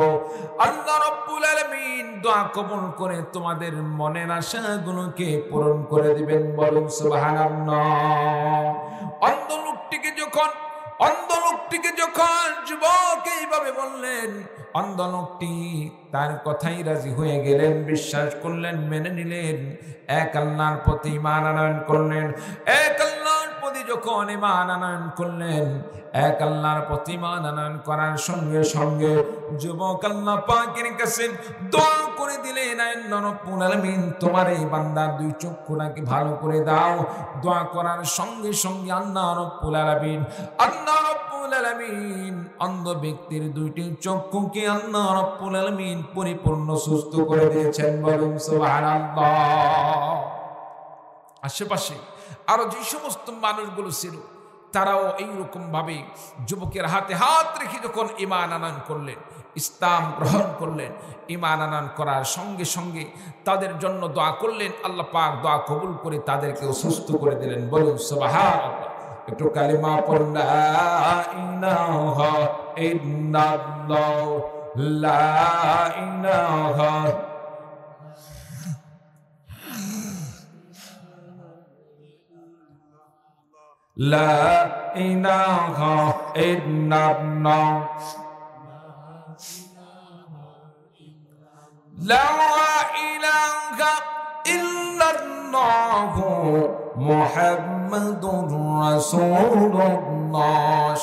আল্লাহ রাব্বুল আলামিন দোয়া কবুল করে তোমাদের মনের আশাগুলোকে পূরণ করে দিবেন। বলুন সুবহানাল্লাহ। অন্ধ লোকটিকে যখন যুবক এইভাবে বললেন, অন্ধ লোকটি তার কথাই রাজি হয়ে গেলেন, বিশ্বাস করলেন, মেনে নিলেন, এক আল্লাহর প্রতি ঈমান আনয়ন করলেন। এক আল্লাহর প্রতি যখন ঈমান আনয়ন করলেন, এক আল্লাহর প্রতি ঈমান আনয়ন করার সঙ্গে সঙ্গে যুবক আল্লাহ পাকের কাছে দোয়া করে দিলেন, আল্লাহ রাব্বুল আলামিন তোমার এই বান্দার দুই চক্ষুটাকে ভালো করে দাও। দোয়া করার সঙ্গে সঙ্গে আল্লাহ রাব্বুল আলামিন অন্ধ ব্যক্তির দুইটি চক্ষুকে আল্লাহ রাব্বুল আলামিন পরিপূর্ণ সুস্থ করে দিয়েছেন। বলুন সুবহানাল্লাহ। আশেপাশে আরো যে সমস্ত মানুষগুলো ছিল তারাও এইরকম ভাবে যুবকের হাতে হাত রেখে যখন ঈমান আনয়ন করলেন, ইসলাম গ্রহণ করলেন, ঈমান আনয়ন করার সঙ্গে সঙ্গে তাদের জন্য দোয়া করলেন। আল্লাহ পাক দোয়া কবুল করে তাদেরকেও সুস্থ করে দিলেন। বলুন সুবহানাল্লাহ। একটু কালিমা পড়ুন, লা ইলাহা ইল্লাল্লাহ, লা ইলাহা লা ইলাহা ইল্লাল্লাহ, লা ইলাহা ইল্লাল্লাহ মুহাম্মাদুর রাসূলুল্লাহ।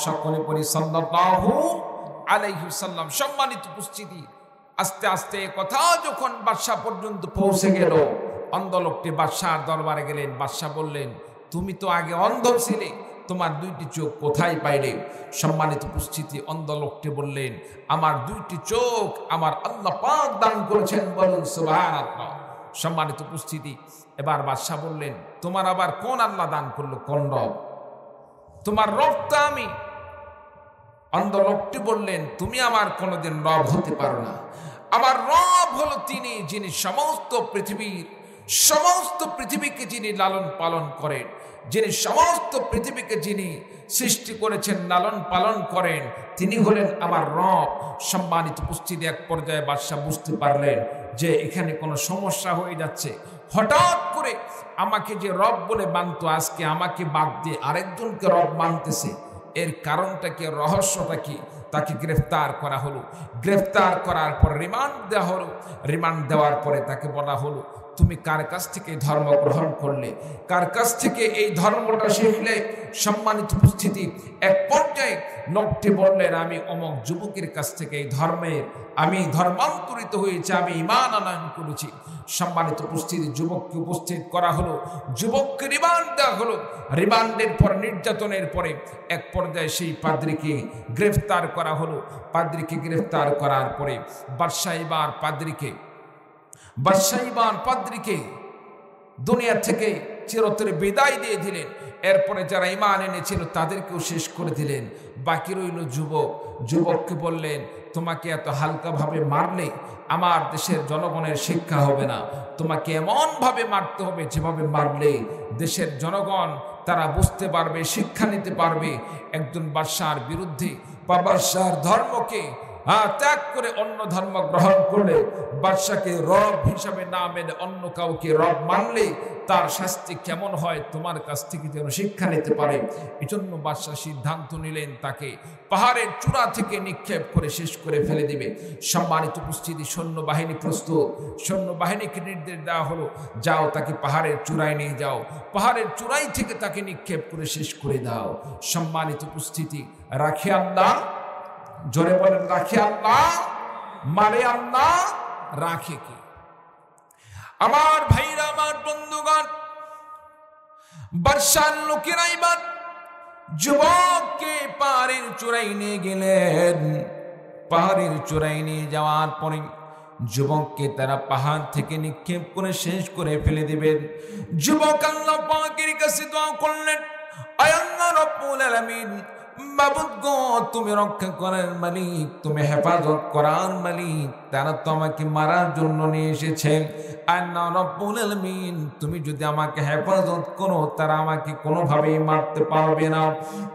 সকলে পড়ি সাল্লাল্লাহু আলাইহি ওয়াসাল্লাম। সম্মানিত উপস্থিতি, আস্তে আস্তে কথা যখন বাদশা পর্যন্ত পৌঁছে গেল, অন্ধ লোকটি বাদশার দরবারে গেলেন। বাদশা বললেন, তুমি তো আগে অন্ধ ছিলে, তোমার দুইটি চোখ কোথায় পাইলে? সম্মানিত উপস্থিতি, অন্ধ লোকটি বললেন, আমার দুইটি চোখ আমার আল্লাহ পাক দান করেছেন। বলুন সুবহানাল্লাহ। সম্মানিত উপস্থিতি, এবার বাদশা বললেন, তোমার আবার কোন আল্লাহ দান করলো? কোন রব? তোমার রব তো আমি। অন্ধ লোকটি বললেন, তুমি আমার কোনোদিন রব হতে পারো না। আমার রব হলো তিনি, যিনি সমস্ত পৃথিবীকে যিনি লালন পালন করেন, যিনি সমস্ত পৃথিবীকে যিনি সৃষ্টি করেছেন, লালন পালন করেন, তিনি হলেন আমার রব। সম্মানিত উপস্থিতি, এক পর্যায়ে বাদশা বুঝতে পারলেন যে এখানে কোনো সমস্যা হয়ে যাচ্ছে। হঠাৎ করে আমাকে যে রব বলে মানত, আজকে আমাকে বাদ দিয়ে আরেকজনকে রব মানতেছে। এর কারণটা কি, রহস্যটা কি? তাকে গ্রেফতার করা হলো। গ্রেফতার করার পর রিমান্ড দেওয়া হলো। রিমান্ড দেওয়ার পরে তাকে বলা হলো, তুমি কার কাছ থেকে ধর্ম গ্রহণ করলে, কার কাছ থেকে এই ধর্মটা শিখলে? সম্মানিত উপস্থিতি, এক পর্যায়ে লোকটি বললেন, আমি অমুক যুবকের কাছ থেকে এই ধর্মের আমি ধর্মান্তরিত হয়েছি, আমি ঈমান আনয়ন করেছি। সম্মানিত উপস্থিতি, যুবককে উপস্থিত করা হলো, যুবককে রিমান্ড দেওয়া হলো। রিমান্ডের পর, নির্যাতনের পরে এক পর্যায়ে সেই পাদ্রীকে গ্রেফতার করা হলো। পাদ্রীকে গ্রেফতার করার পরে বাদশাহ পাদ্রীকে দুনিয়া থেকে চিরতরে বিদায় দিয়ে দিলেন। এরপরে যারা ঈমান এনেছিল তাদেরকেও শেষ করে দিলেন। বাকি রইল যুবক। যুবককে বললেন, তোমাকে এত হালকাভাবে মারলে আমার দেশের জনগণের শিক্ষা হবে না, তোমাকে এমনভাবে মারতে হবে যেভাবে মারলে দেশের জনগণ তারা বুঝতে পারবে, শিক্ষা নিতে পারবে। একজন বাদশার বিরুদ্ধে বা বাদশার ধর্মকে ত্যাগ করে অন্য ধর্ম গ্রহণ করলে, বাদশাকে রব হিসাবে না মেনে অন্য কাউকে রব মানলে তার শাস্তি কেমন হয় তোমার কাছ থেকে যেন শিক্ষা নিতে পারে। এজন্য বাদশাহ সিদ্ধান্ত নিলেন তাকে পাহাড়ের চূড়া থেকে নিক্ষেপ করে শেষ করে ফেলে দিবে। সম্মানিত উপস্থিতি, সৈন্যবাহিনী প্রস্তুত। সৈন্যবাহিনীকে নির্দেশ দেওয়া হলো, যাও তাকে পাহাড়ের চূড়ায় নিয়ে যাও, পাহাড়ের চূড়াই থেকে তাকে নিক্ষেপ করে শেষ করে দাও। সম্মানিত উপস্থিতি, রাখে আল্লাহ, জোরে বলেন রাখে আল্লাহ, মারে আল্লাহ, রাখে কে? আমার ভাইরা, আমার বন্ধুগণ, বাদশার লোকেরা এবার যুবককে পাহাড়ের চূড়ায় নিয়ে গেলেন। পাহাড়ের চূড়ায় নিয়ে যাওয়ার পরে যুবককে তারা পাহাড় থেকে নিক্ষেপ করে শেষ করে ফেলে দিবেন। যুবক আল্লাহ পাকের কাছে দোয়া করলেন, আয় আল্লাহ রব্বুল আলামিন, মাবুদ গো, তুমি রক্ষা করার মালিক, তুমি হেফাজত করার মালিক। তারা তো আমাকে মারার জন্য নিয়ে এসেছে। আল্লাহ রব্বুল আলামিন, তুমি যদি আমাকে হেফাজত করো তারা আমাকে কোনোভাবেই মারতে পারবে না।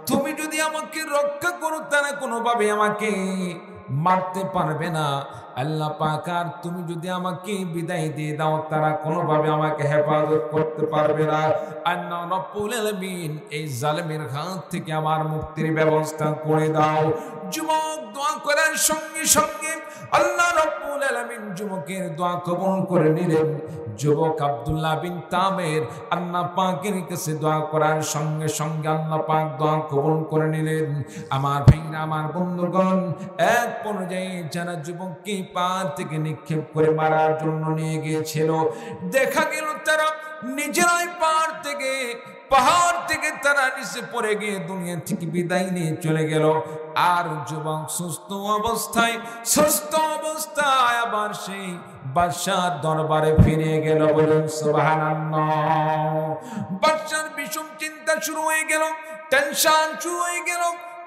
তুমি যদি আমাকে রক্ষা করো তারা কোনোভাবে আমাকে মারতে পারবে না। আল্লাহ পাক, আর তুমি যদি আমাকে বিদায় দিয়ে দাও তারা কোনোভাবে আমাকে হেফাজত করতে পারবে না। আল্লাহ রব্বুল আলামিন, এই জালেমের হাত থেকে আমার মুক্তির ব্যবস্থা করে দাও। যুবক দোয়া করার সঙ্গে সঙ্গে আল্লাহ রব্বুল আলামিন যুবকের দোয়া কবুল করে নিলেন। যুবক আব্দুল্লাহ বিন তামের আল্লাহ পাকের কাছে দোয়া করার সঙ্গে সঙ্গে আল্লাহ পাক দোয়া কবুল করে নিলেন। আমার ভাইরা, আমার বন্ধুগণ, এক পর্যায়ে যারা যুবককে পাহাড় থেকে নিক্ষেপ করে মারার জন্য নিয়ে গিয়েছিল, দেখা গেল তারা নিজেরাই পাহাড় থেকে তারা নিচে পড়ে গিয়ে দুনিয়া থেকে বিদায় নিয়ে চলে গেল। আর যুবক সুস্থ অবস্থায় আবার সেই বাদশার দরবারে ফিরে গেল। বলুন সুবহানাল্লাহ। বাদশার বিষম চিন্তা শুরু হয়ে গেল, টেনশন শুরু হয়ে গেল।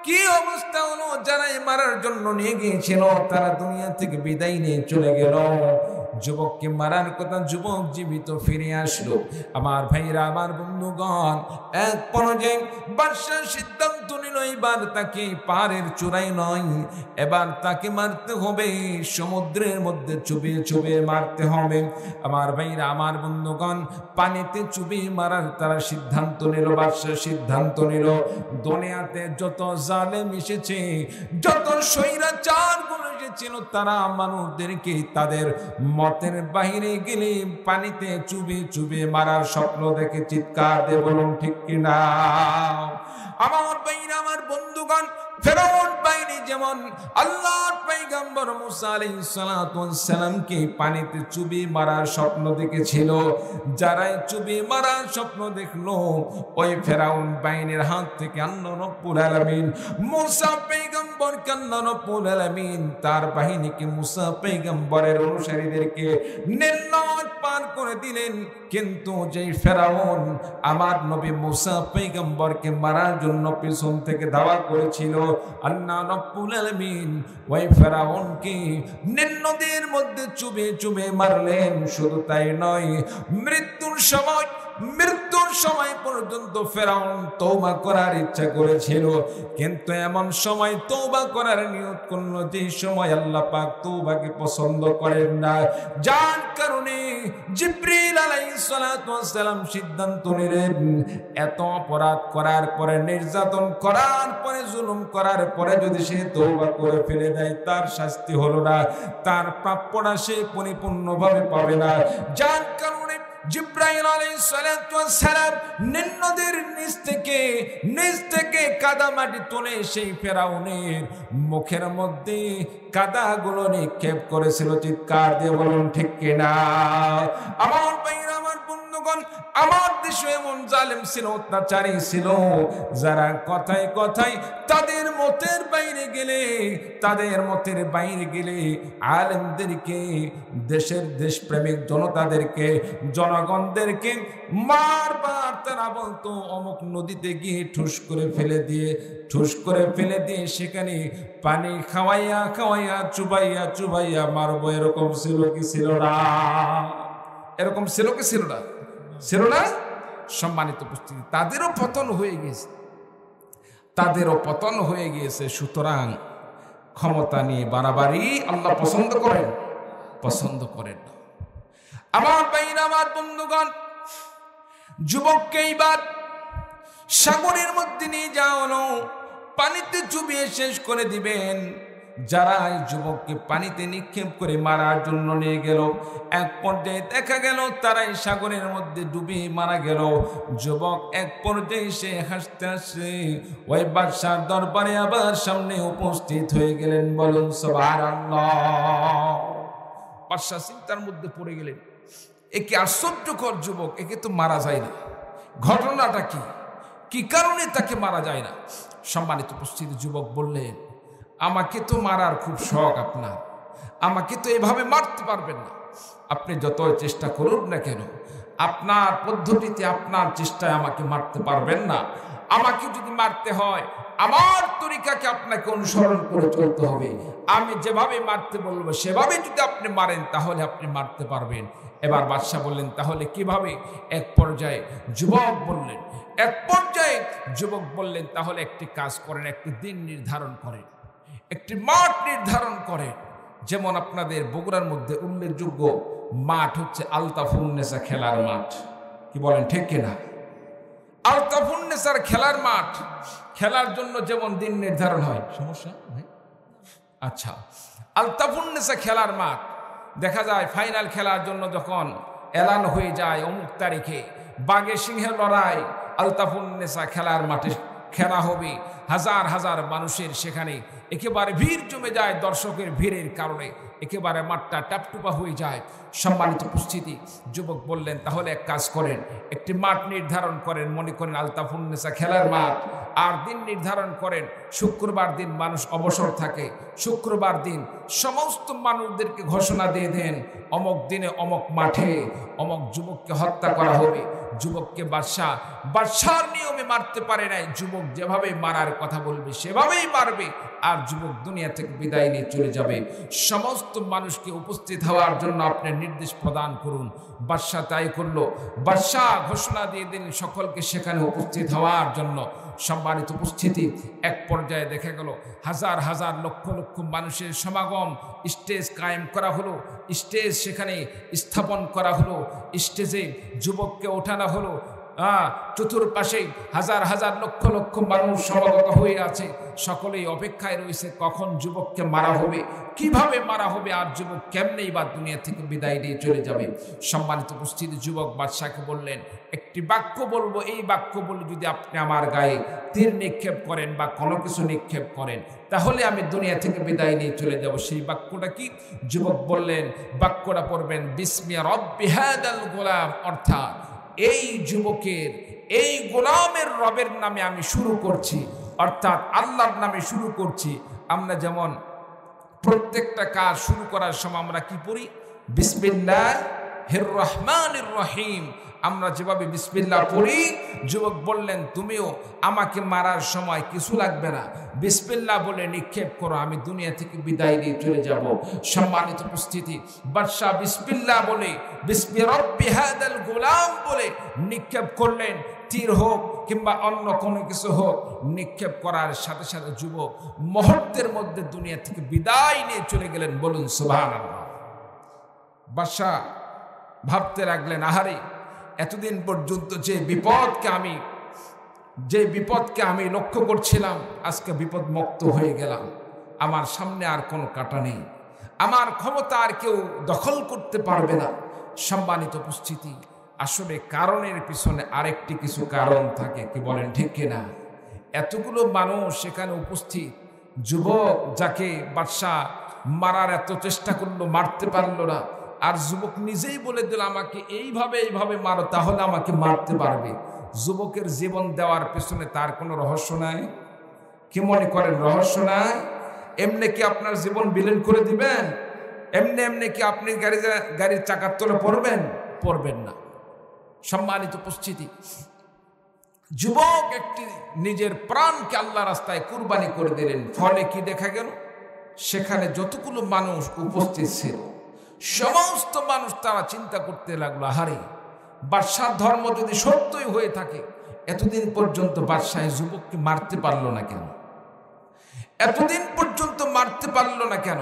কি অবস্থা হলো? যারা মারার জন্য নিয়ে গিয়েছিল তারা দুনিয়া থেকে বিদায় নিয়ে চলে গেল। যুবককে মারার কথা, যুবক জীবিত ফিরে আসলো। আমার ভাইরা, আমার বন্ধুগণ, এক পর্যায়ে বাদশা সিদ্ধান্ত নিল এবার তাকে পাহাড়ের চূড়ায় নয়, এবার তাকে মারতে হবে সমুদ্রের মধ্যে চুবিয়ে চুবিয়ে মারতে হবে। আমার ভাইরা, আমার বন্ধুগণ, পানিতে চুবিয়ে মারার তারা সিদ্ধান্ত নিল। বাদশা সিদ্ধান্ত নিল, দুনিয়াতে যত জালেম এসেছে, যত স্বৈরাচার গুলো এসেছিল, তারা মানুষদেরকে তাদের মতের বাহিরে গেলে পানিতে চুবিয়ে চুবিয়ে মারার স্বপ্ন দেখে চিৎকার দিয়ে বলুন ঠিক কিনা? আমার ভাইরা, আমার বন্ধুগণ, ফেরাউন বাহিনী যেমন আল্লাহর পয়গম্বর মুসা আলাইহিস সালাতু ওয়াস সালামকে পানিতে চুবিয়ে মারার স্বপ্ন দেখেছিল, যারা চুবিয়ে মারার স্বপ্ন দেখলো, ওই ফেরাউন বাহিনীর হাত থেকে আল্লাহ রব্বুল আলামিন মুসা পয়গম্বরকে, আল্লাহ রব্বুল আলামিন তার বাহিনীকে, মুসা পয়গম্বরের অনুসারীদেরকে নির্লজ্জ পার করে দিলেন। কিন্তু যেই ফেরাউন আমার নবী মুসা পয়গম্বরকে মারার জন্য পিছন থেকে ধাওয়া করেছিল, আল্লাহ রাব্বুল আলামিন ওই ফেরাউনকে নদীর মধ্যে চুবিয়ে চুবিয়ে মারলেন। শুধু তাই নয়, মৃত্যুর সময় পর্যন্ত ফেরাউন তওবা করার ইচ্ছা করেছিল, কিন্তু এমন সময় তওবা করার নিয়ত করলো যে সময় আল্লাহ পাক তওবাকে পছন্দ করেন না, যার কারণে জিবরিল আলাইহিস সালাতু ওয়াস সালাম সিদ্ধান্ত নিলেন এত অপরাধ করার পরে, নির্যাতন করার পরে, জুলুম করার পরে যদি সে তওবা করে ফেলে দেয়, তার শাস্তি হলো না, তার প্রাপ্যটা সে পরিপূর্ণভাবে পাবে না। যার কারণে জিব্রাইল আলাইহিস সালাতু ওয়াস সালাম নদীর নিচ থেকে কাদা মাটি তুলে সেই ফেরাউনের মুখের মধ্যে কাদাগুলো নিক্ষেপ করেছিল। চিৎকার দিয়ে বলুন ঠিক কিনা? আমার ভাইরা, আমার বন্ধুগণ, আমার দেশে এমন জালেম ছিল, অত্যাচারী ছিল, যারা কথায় কথায় তাদের মতের বাইরে গেলে আলেমদেরকে, দেশপ্রেমিক জনতাদেরকে, জনগণদেরকে বারবার তারা বলতো অমুক নদীতে গিয়ে ঠুস করে ফেলে দিয়ে সেখানে পানি খাওয়াইয়া চুবাইয়া মারবো। এরকম ছিল কি ছিল না? এরকম ছিল কি ছিল না? ছিল না? সম্মানিত উপস্থিতি, তাদেরও পতন হয়ে গিয়েছে। সুতরাং ক্ষমতা নিয়ে বাড়াবাড়ি আল্লাহ পছন্দ করেন না। আমার ভাইরা, আমার বন্ধুগণ, যুবককে এইবার সাগরের মধ্যে নিয়ে যাওয়ানো, পানিতে চুবিয়ে শেষ করে দিবেন। যারা এই যুবককে পানিতে নিক্ষেপ করে মারার জন্য নিয়ে গেল, এক পর্যায়ে দেখা গেল তারাই সাগরের মধ্যে ডুবে মারা গেল। যুবক এক পর্যায়ে সে হাসতে হাসতে ওই বাদশার দরবারে আবার সামনে উপস্থিত হয়ে গেলেন। বলুন সুবহানাল্লাহ। বাদশা চিন্তার মধ্যে পড়ে গেলেন, একে আশ্চর্যকর যুবক, একে তো মারা যায় না। ঘটনাটা কি কারণে তাকে মারা যায় না? সম্মানিত উপস্থিতি, যুবক বললেন, আমাকে তো মারার খুব শখ আপনার, আমাকে তো এভাবে মারতে পারবেন না। আপনি যত চেষ্টা করুন না কেন, আপনার পদ্ধতিতে, আপনার চেষ্টায় আমাকে মারতে পারবেন না। আমাকে যদি মারতে হয় আমার তরিকাকে আপনাকে অনুসরণ করে চলতে হবে। আমি যেভাবে মারতে বলবো সেভাবে যদি আপনি মারেন তাহলে আপনি মারতে পারবেন। এবার বাদশা বললেন, তাহলে কিভাবে? এক পর্যায়ে যুবক বললেন, তাহলে একটি কাজ করেন, একটি দিন নির্ধারণ করেন, একটি মাঠ নির্ধারণ করেন। যেমন আপনাদের বগুড়ার মধ্যে উল্লেখযোগ্য মাঠ হচ্ছে আলতাফুন্নেসা খেলার মাঠ। কি বলেন ঠিক কিনা? আলতাফুন্নেসার খেলার মাঠ, খেলার জন্য যেমন দিন নির্ধারণ হয়। সমস্যা? আচ্ছা, আলতাফুন্নেসা খেলার মাঠ, দেখা যায় ফাইনাল খেলার জন্য যখন এলান হয়ে যায় অমুক তারিখে বাঘে সিংহের লড়াই আলতাফুন্নেসা খেলার মাঠে খেলা হবে, হাজার হাজার মানুষের সেখানে একেবারে ভিড় জমে যায়। দর্শকের ভিড়ের কারণে একেবারে মাঠটা টাপটুপা হয়ে যায়। সম্মানিত উপস্থিতি, যুবক বললেন, তাহলে এক কাজ করেন, একটি মাঠ নির্ধারণ করেন, মনে করেন আলতাফুন্নেসা খেলার মাঠ, আর দিন নির্ধারণ করেন শুক্রবার দিন মানুষ অবসর থাকে। শুক্রবার দিন সমস্ত মানুষদেরকে ঘোষণা দিয়ে দেন, অমক দিনে অমক মাঠে অমক যুবককে হত্যা করা হবে। যুবককে বাদশার নিয়মে মারতে পারে নাই। যুবক যেভাবে মারার কথা বলবে সেভাবেই মারবে, আর যুবক দুনিয়া থেকে বিদায় নিয়ে চলে যাবে। সমস্ত মানুষকে উপস্থিত হওয়ার জন্য আপনি নির্দেশ প্রদান করুন। বাদশা তাই করলো। বাদশা ঘোষণা দিয়ে দিলেন সকলকে সেখানে উপস্থিত হওয়ার জন্য। সম্মানিত উপস্থিতি, এক পর্যায়ে দেখা গেল হাজার হাজার লক্ষ লক্ষ মানুষের সমাগম। স্টেজ কায়েম করা হলো, স্টেজ সেখানে স্থাপন করা হলো, স্টেজে যুবককে ওঠানো হলো। চতুর্পাশে হাজার হাজার লক্ষ লক্ষ মানুষ সমাগত হয়ে আছে। সকলেই অপেক্ষায় রয়েছে কখন যুবককে মারা হবে, কিভাবে মারা হবে, আর যুবক কেমনেই বা দুনিয়া থেকে বিদায় দিয়ে চলে যাবে। সম্মানিত উপস্থিতি, যুবক বাদশাকে বললেন, একটি বাক্য বলবো, এই বাক্য বলে যদি আপনি আমার গায়ে তীর নিক্ষেপ করেন বা কোনো কিছু নিক্ষেপ করেন তাহলে আমি দুনিয়া থেকে বিদায় নিয়ে চলে যাব। সেই বাক্যটা কি? যুবক বললেন, বাক্যটা পড়বেন, বিসমি রব্বি হাদাল গোলাম, অর্থাৎ এই যুবকের, এই গোলামের রবের নামে আমি শুরু করছি, অর্থাৎ আল্লাহর নামে শুরু করছি। আমরা যেমন প্রত্যেকটা কাজ শুরু করার সময় আমরা কি পড়ি? বিসমিল্লাহির রহমানির রহিম। আমরা যেভাবে বিসমিল্লাহ পড়ি, যুবক বললেন, তুমিও আমাকে মারার সময় কিছু লাগবে না, বিসমিল্লাহ বলে নিক্ষেপ করো, আমি দুনিয়া থেকে বিদায় নিয়ে চলে যাব। সম্মানিত উপস্থিতি, বাদশা বিসমিল্লাহ বলে, বিসমি রব্বি হাদাল গোলাম বলে নিক্ষেপ করলেন। তীর হোক কিংবা অন্য কোনো কিছু হোক, নিক্ষেপ করার সাথে সাথে যুবক মুহূর্তের মধ্যে দুনিয়া থেকে বিদায় নিয়ে চলে গেলেন। বলুন সুবহানাল্লাহ। বাদশা ভাবতে লাগলেন, আহারে, এতদিন পর্যন্ত যে বিপদকে আমি লক্ষ্য করছিলাম, আজকে বিপদ মুক্ত হয়ে গেলাম। আমার সামনে আর কোনো কাঁটা নেই, আমার ক্ষমতা আর কেউ দখল করতে পারবে না। সম্মানিত উপস্থিতি, আসলে কারণের পিছনে আরেকটি কিছু কারণ থাকে, কি বলেন ঠিক কিনা? এতগুলো মানুষ সেখানে উপস্থিত, যুবক যাকে বাদশাহ মারার এত চেষ্টা করলো, মারতে পারলো না, আর যুবক নিজেই বলে দিল আমাকে এইভাবে এইভাবে মারো, তাহলে আমাকে মারতে পারবে। যুবকের জীবন দেওয়ার পেছনে তার কোনো রহস্য নাই? কি মনে করেন রহস্য নাই? এমনি কি আপনার জীবন বিলীন করে দিবেন? এমনি এমনি কি আপনি গাড়ির চাকার তলে পড়বেন? পড়বেন না। সম্মানিত উপস্থিতি, যুবক একটি নিজের প্রাণকে আল্লাহ রাস্তায় কুরবানি করে দিলেন। ফলে কি দেখা গেল? সেখানে যতগুলো মানুষ উপস্থিত ছিল সমস্ত মানুষ তারা চিন্তা করতে লাগলো, আহারে বাদশার ধর্ম যদি সত্যই হয়ে থাকে, এতদিন পর্যন্ত বাদশাহ যুবককে মারতে পারলো না কেন? এতদিন পর্যন্ত মারতে পারলো না কেন?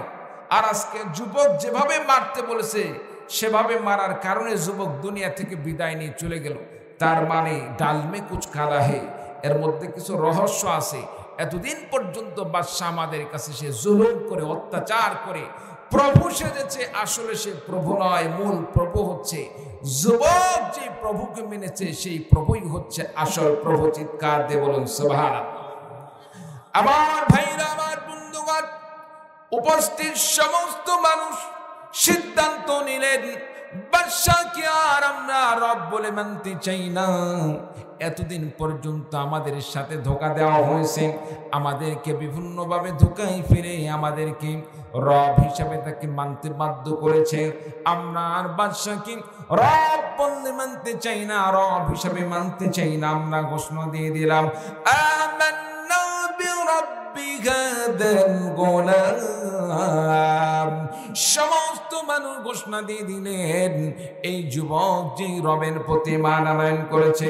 আর আজকে যুবক যেভাবে মারতে বলেছে সেভাবে মারার কারণে যুবক দুনিয়া থেকে বিদায় নিয়ে চলে গেল। তার মানে ডালমে কুচ কালা হে, এর মধ্যে কিছু রহস্য আছে। এতদিন পর্যন্ত বাদশাহ আমাদের কাছে সে জুলুম করে, অত্যাচার করে প্রভু সেজেছে, আসলে সে প্রভু নয়, মূল প্রভু হচ্ছে যুবক। যে প্রভুকে মেনেছে সেই প্রভুই হচ্ছে আসল প্রভু। চিৎকার দিয়ে বলুন সুবহানাল্লাহ। আমার ভাইরা, আমার বন্ধুগণ, উপস্থিত সমস্ত মানুষ সিদ্ধান্ত নিলেন, বাদশাকে আর আমরা রব বলে মানতে চাই না। এতদিন পর্যন্ত আমাদের সাথে ধোঁকা দেওয়া হয়েছে, আমাদেরকে বিভিন্নভাবে ধোঁকায় ফিরে আমাদেরকে রব হিসাবে তাকে মানতে বাধ্য করেছে। আমরা আর বাদশাকে রব বলে মানতে চাই না, রব হিসাবে মানতে চাই না। আমরা ঘোষণা দিয়ে দিলাম, আমান্না বিরাব্বি হাদাল গোলাম। সমস্ত মানুষ ঘোষণা দিয়ে দিলেন, এই যুবক যেই রবের প্রতি মান আনয়ন করেছে,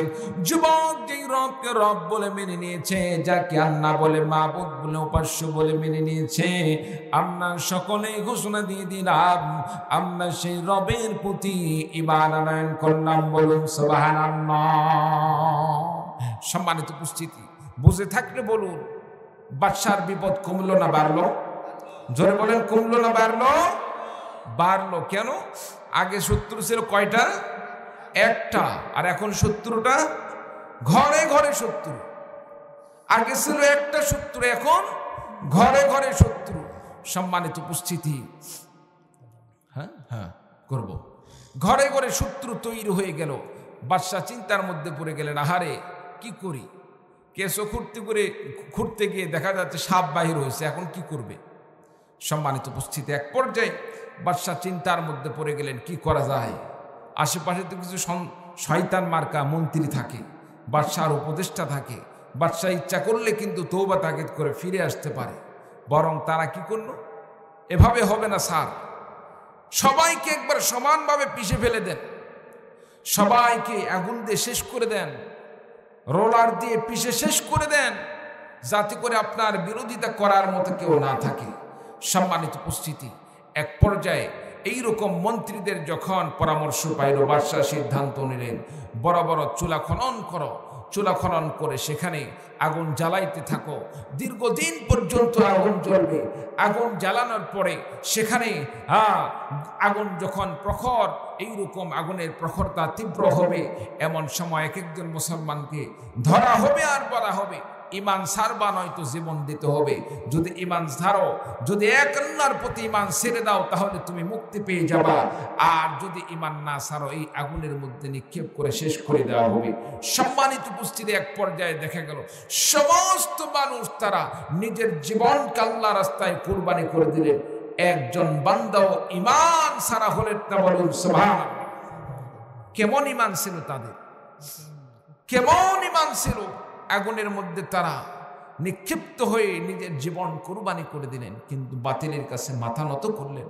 যুবক যেই রবকে রব বলে মেনে নিয়েছে, যাকে আল্লাহ বলে, মাবুদ বলে, উপাস্য বলে মেনে নিয়েছে, আমরা সকলেই ঘোষণা দিয়ে দিলাম আমরা সেই রবের প্রতি ঈমান আনয়ন করলাম। বলুন সুবহানাল্লাহ। সম্মানিত উপস্থিতি, বুঝে থাকলে বলুন, বাদশার বিপদ কমলো না বাড়লো? জোরে বলেন, কমলো না বাড়লো? বাড়লো। কেন? আগে শত্রু ছিল কয়টা? একটা। আর এখন শত্রুটা ঘরে ঘরে শত্রু। আগে ছিল একটা শত্রু, এখন ঘরে ঘরে শত্রু। সম্মানিত উপস্থিতি, হ্যাঁ করব, ঘরে ঘরে শত্রু তৈরি হয়ে গেল। বাদশা চিন্তার মধ্যে পড়ে গেলেন, আহারে কি করি? কেসও খুঁড়তে গিয়ে দেখা যাচ্ছে সাপ বাহির হয়েছে, এখন কি করবে? সম্মানিত উপস্থিতি, এক পর্যায়ে বাদশা চিন্তার মধ্যে পড়ে গেলেন, কি করা যায়? আশেপাশে তো কিছু শয়তান মার্কা মন্ত্রী থাকে, বাদশার উপদেষ্টা থাকে, বাদশা ইচ্ছা করলে কিন্তু তওবা তাকিদ করে ফিরে আসতে পারে। বরং তারা কি করলো, এভাবে হবে না স্যার, সবাইকে একবার সমানভাবে পিষে ফেলে দেন, সবাইকে আগুন দিয়ে শেষ করে দেন, রোলার দিয়ে পিষে শেষ করে দেন, যাতে করে আপনার বিরোধিতা করার মতো কেউ না থাকে। সম্মানিত উপস্থিতি, এক পর্যায়ে এইরকম মন্ত্রীদের যখন পরামর্শ পাইল, বাদশাহ সিদ্ধান্ত নিলেন, বড় বড় চুলা খনন করো, চুলা খনন করে সেখানে আগুন জ্বালাইতে থাকো, দীর্ঘদিন পর্যন্ত আগুন জ্বলবে। আগুন জ্বালানোর পরে সেখানে আগুন যখন প্রখর, এইরকম আগুনের প্রখরতা তীব্র হবে, এমন সময় এক একজন মুসলমানকে ধরা হবে আর বলা হবে, ইমান ছাড়বা নয়তো জীবন দিতে হবে। যদি ইমান ছাড়ো, যদি এক আল্লাহর প্রতি ইমান ছেড়ে দাও, তাহলে তুমি মুক্তি পেয়ে যাবা। আর যদি ইমান না ছাড়ো, এই আগুনের মধ্যে নিক্ষেপ করে শেষ করে দেওয়া হবে। সম্মানিত উপস্থিতি, এক পর্যায়ে দেখা গেল সমস্ত মানুষ তারা নিজের জীবনকে আল্লাহর রাস্তায় কুরবানি করে দিলেন। একজন বান্দাও ইমান ছাড়া হলেন না। বলুন সুবহানাল্লাহ। কেমন ইমান ছিল তাদের, কেমন ইমান ছিল! আগুনের মধ্যে তারা নিক্ষিপ্ত হয়ে নিজের জীবন কুরবানি করে দিলেন, কিন্তু বাতিলের কাছে মাথা নত করলেন।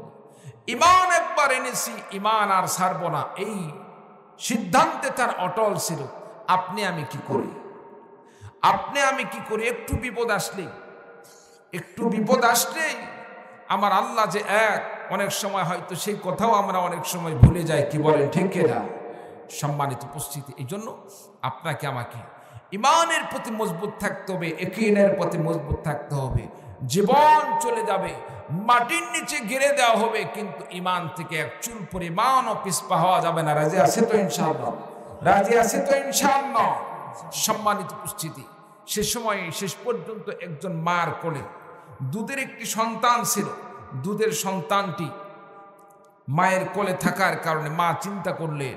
ইমান একবার এনেছি, ইমান আর ছাড়ব না, এই সিদ্ধান্তে তার অটল ছিল। আপনি আমি কি করি, আপনি আমি কি করি? একটু বিপদ আসলেই আমার আল্লাহ যে এক, অনেক সময় হয়তো সেই কথাও আমরা অনেক সময় ভুলে যাই। কি বলেন ঠিক কিনা? সম্মানিত উপস্থিতি, এই জন্য আপনাকে আমাকে ইমানের প্রতি মজবুত থাকতে হবে, ইয়াকিনের প্রতি মজবুত থাকতে হবে। জীবন চলে যাবে, মাটির নিচে গেড়ে দেওয়া হবে, কিন্তু ঈমান থেকে এক চুল পরিমাণও পিছপা হওয়া যাবে না। রাজি আছে তো ইনশাআল্লাহ? রাজি আছে তো ইনশাআল্লাহ? সম্মানিত উপস্থিতি, সে সময় শেষ পর্যন্ত একজন মার কোলে দুধের একটি সন্তান ছিল। দুধের সন্তানটি মায়ের কোলে থাকার কারণে মা চিন্তা করলেন,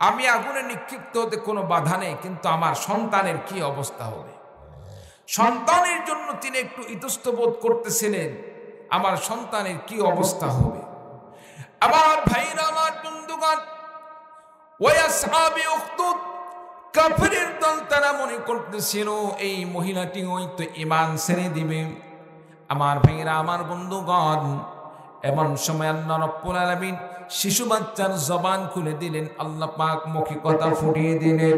আমি আগুনে নিক্ষিপ্ত হতে কোনো বাধা নেই, কিন্তু আমার সন্তানের কি অবস্থা হবে। সন্তানের জন্য তিনি একটু ইতস্তবোধ করতেছিলেন, আমার সন্তানের কি অবস্থা হবে। আমার ভাইরা, আমার বন্ধুগণ, ওই আসহাবে উখদুদ কাফিরের দল তারা মনে করতেছিল এই মহিলাটি হয়তো ঈমান ছেড়ে দিবে। আমার ভাইরা, আমার বন্ধুগণ, এমন সময় আল্লাহ রাব্বুল আলামিন শিশু বাচ্চার জবান খুলে দিলেন। আল্লাহ পাক মুখে কথা ফুটিয়ে দিলেন।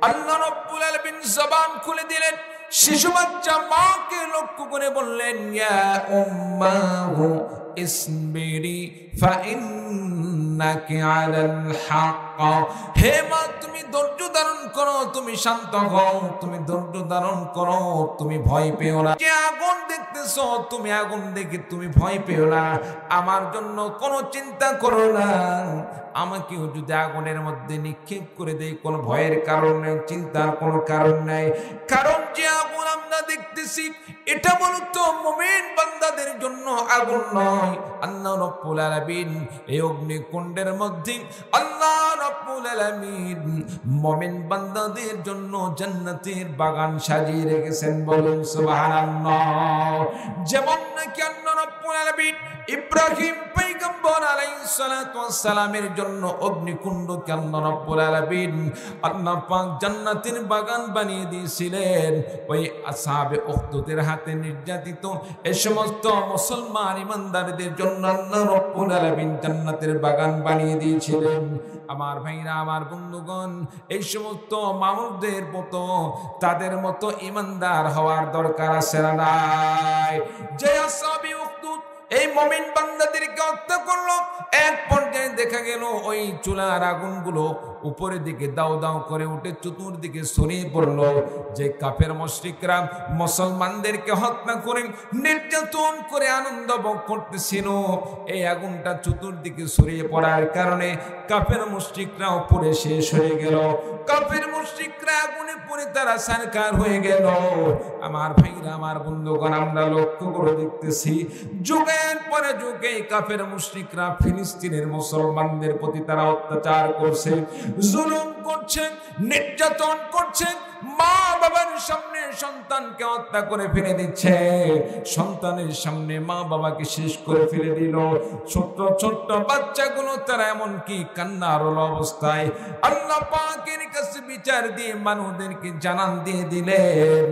আল্লাহ রাব্বুল আলামিন জবান খুলে দিলেন। শিশু বাচ্চা মাকে লক্ষ্য করে বললেন, ইয়া উম্মাহু ইসবিরি ফাইন্নাকি আলাল হক। হে মা, তুমি ধৈর্য ধারণ করো, তুমি শান্ত হও, তুমি ধৈর্য ধারণ করো, তুমি ভয় পেও না। যে আগুন দেখতেছো, তুমি আগুন দেখে তুমি ভয় পেও না, আমার জন্য কোনো চিন্তা করো না। আমাকেও যদি আগুনের মধ্যে নিক্ষেপ করে দেয়, কোনো ভয়ের কারণ নেই, চিন্তার কোনো কারণ নেই। কারণ যে আগুন আমরা দেখতেছি এটা মূলত মুমিন বান্দাদের জন্য আগুন নয়। আল্লাহ রাব্বুল আলামিন এই অগ্নিকুণ্ডের মধ্যে আল্লাহ রাব্বুল আলামিন মুমিন বান্দাদের জন্য জান্নাতের বাগান সাজিয়ে রেখেছেন। বলুন সুবহানাল্লাহ। যেমন নাকি আল্লাহ রাব্বুল আলামিন ইব্রাহিম পয়গম্বর আলাইহিস সালাতু ওয়াস সালামের জন্য অগ্নিকুণ্ডকে আল্লাহ রাব্বুল আলামিন আল্লাহ পাক জান্নাতের বাগান বানিয়ে দিয়েছিলেন। ওই আসহাবে উখদুদের হাতে নির্যাতিত এই সমস্ত মুসলমান ইমানদারদের জন্য আল্লাহ রাব্বুল আলামিন জান্নাতের বাগান বানিয়ে দিয়েছিলেন। আমার ভাইরা, আমার বন্ধুগণ, এই সমস্ত মানুষদের মতো তাদের মতো ইমানদার হওয়ার দরকার আছে না নাই? যে আসহাবে উখদুদ এই মুমিন বান্দাদেরকে হত্যা করলো, এক পর্যায়ে দেখা গেল ওই চুলার আগুনগুলো উপরের দিকে দাও দাও করে উঠে চতুর্দিকে ছড়িয়ে পড়ল। যে কাফের মুশরিকরা মুসলমানদেরকে হত্যা করে নির্যাতন করে আনন্দ ভোগ করতেছিল, এই আগুনটা চতুর্দিকে ছড়িয়ে পড়ার কারণে কাফের মুশরিকরা উপরে শেষ হয়ে গেল। কাফের মুশরিকরা আগুনে পড়ে তারা সারকার হয়ে গেল। আমার ভাইরা, আমার বন্ধুগণ, আমরা লক্ষ্য করে দেখতেছি যুগের পরে যুগে কাফের মুশরিকরা ফিলিস্তিনের মুসলমানদের প্রতি তারা অত্যাচার করছে, জুলুম করছে, নির্যাতন করছে। মা বাবার সামনে সন্তানকে হত্যা করে ফেলে দিচ্ছে, সন্তানের সামনে মা বাবাকে শেষ করে ফেলে দিল। ছোট্ট ছোট্ট বাচ্চাগুলো তারা এমন কি কান্নার অবস্থায় আল্লাহ পাকের কাছে বিচার দিয়ে মানুষদেরকে জানান দিয়ে দিলেন,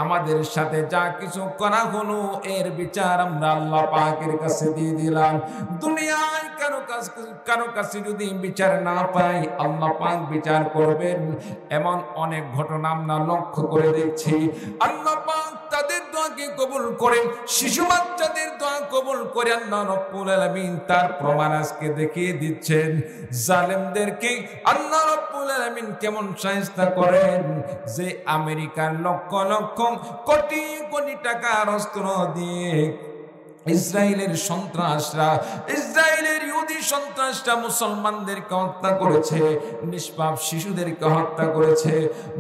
আমাদের সাথে যা কিছু করা হলো এর বিচার আমরা আল্লাহ পাকের কাছে দিয়ে দিলাম। দুনিয়ায় কারো কাছে যদি বিচার না পাই, আল্লাহ পাক বিচার করবেন। এমন অনেক ঘটনা আমরা লক্ষ্য করে দেখছি। আল্লাহ পাক তাদের দোয়াকে কবুল করেন, শিশু বাচ্চাদের দোয়া কবুল করে আল্লাহ রাব্বুল আলামিন তার প্রমাণ আজকে দেখিয়ে দিচ্ছেন। জালেমদেরকে আল্লাহ রাব্বুল আলামিন কেমন শায়েস্তা করেন, যে আমেরিকার লক্ষ লক্ষ কোটি কোটি টাকার অস্ত্র দিয়ে ইসরায়েলের সন্ত্রাসরা, ইসরায়েলের ইহুদি সন্ত্রাসরা মুসলমানদেরকে হত্যা করেছে, নিষ্পাপ শিশুদেরকে হত্যা করেছে,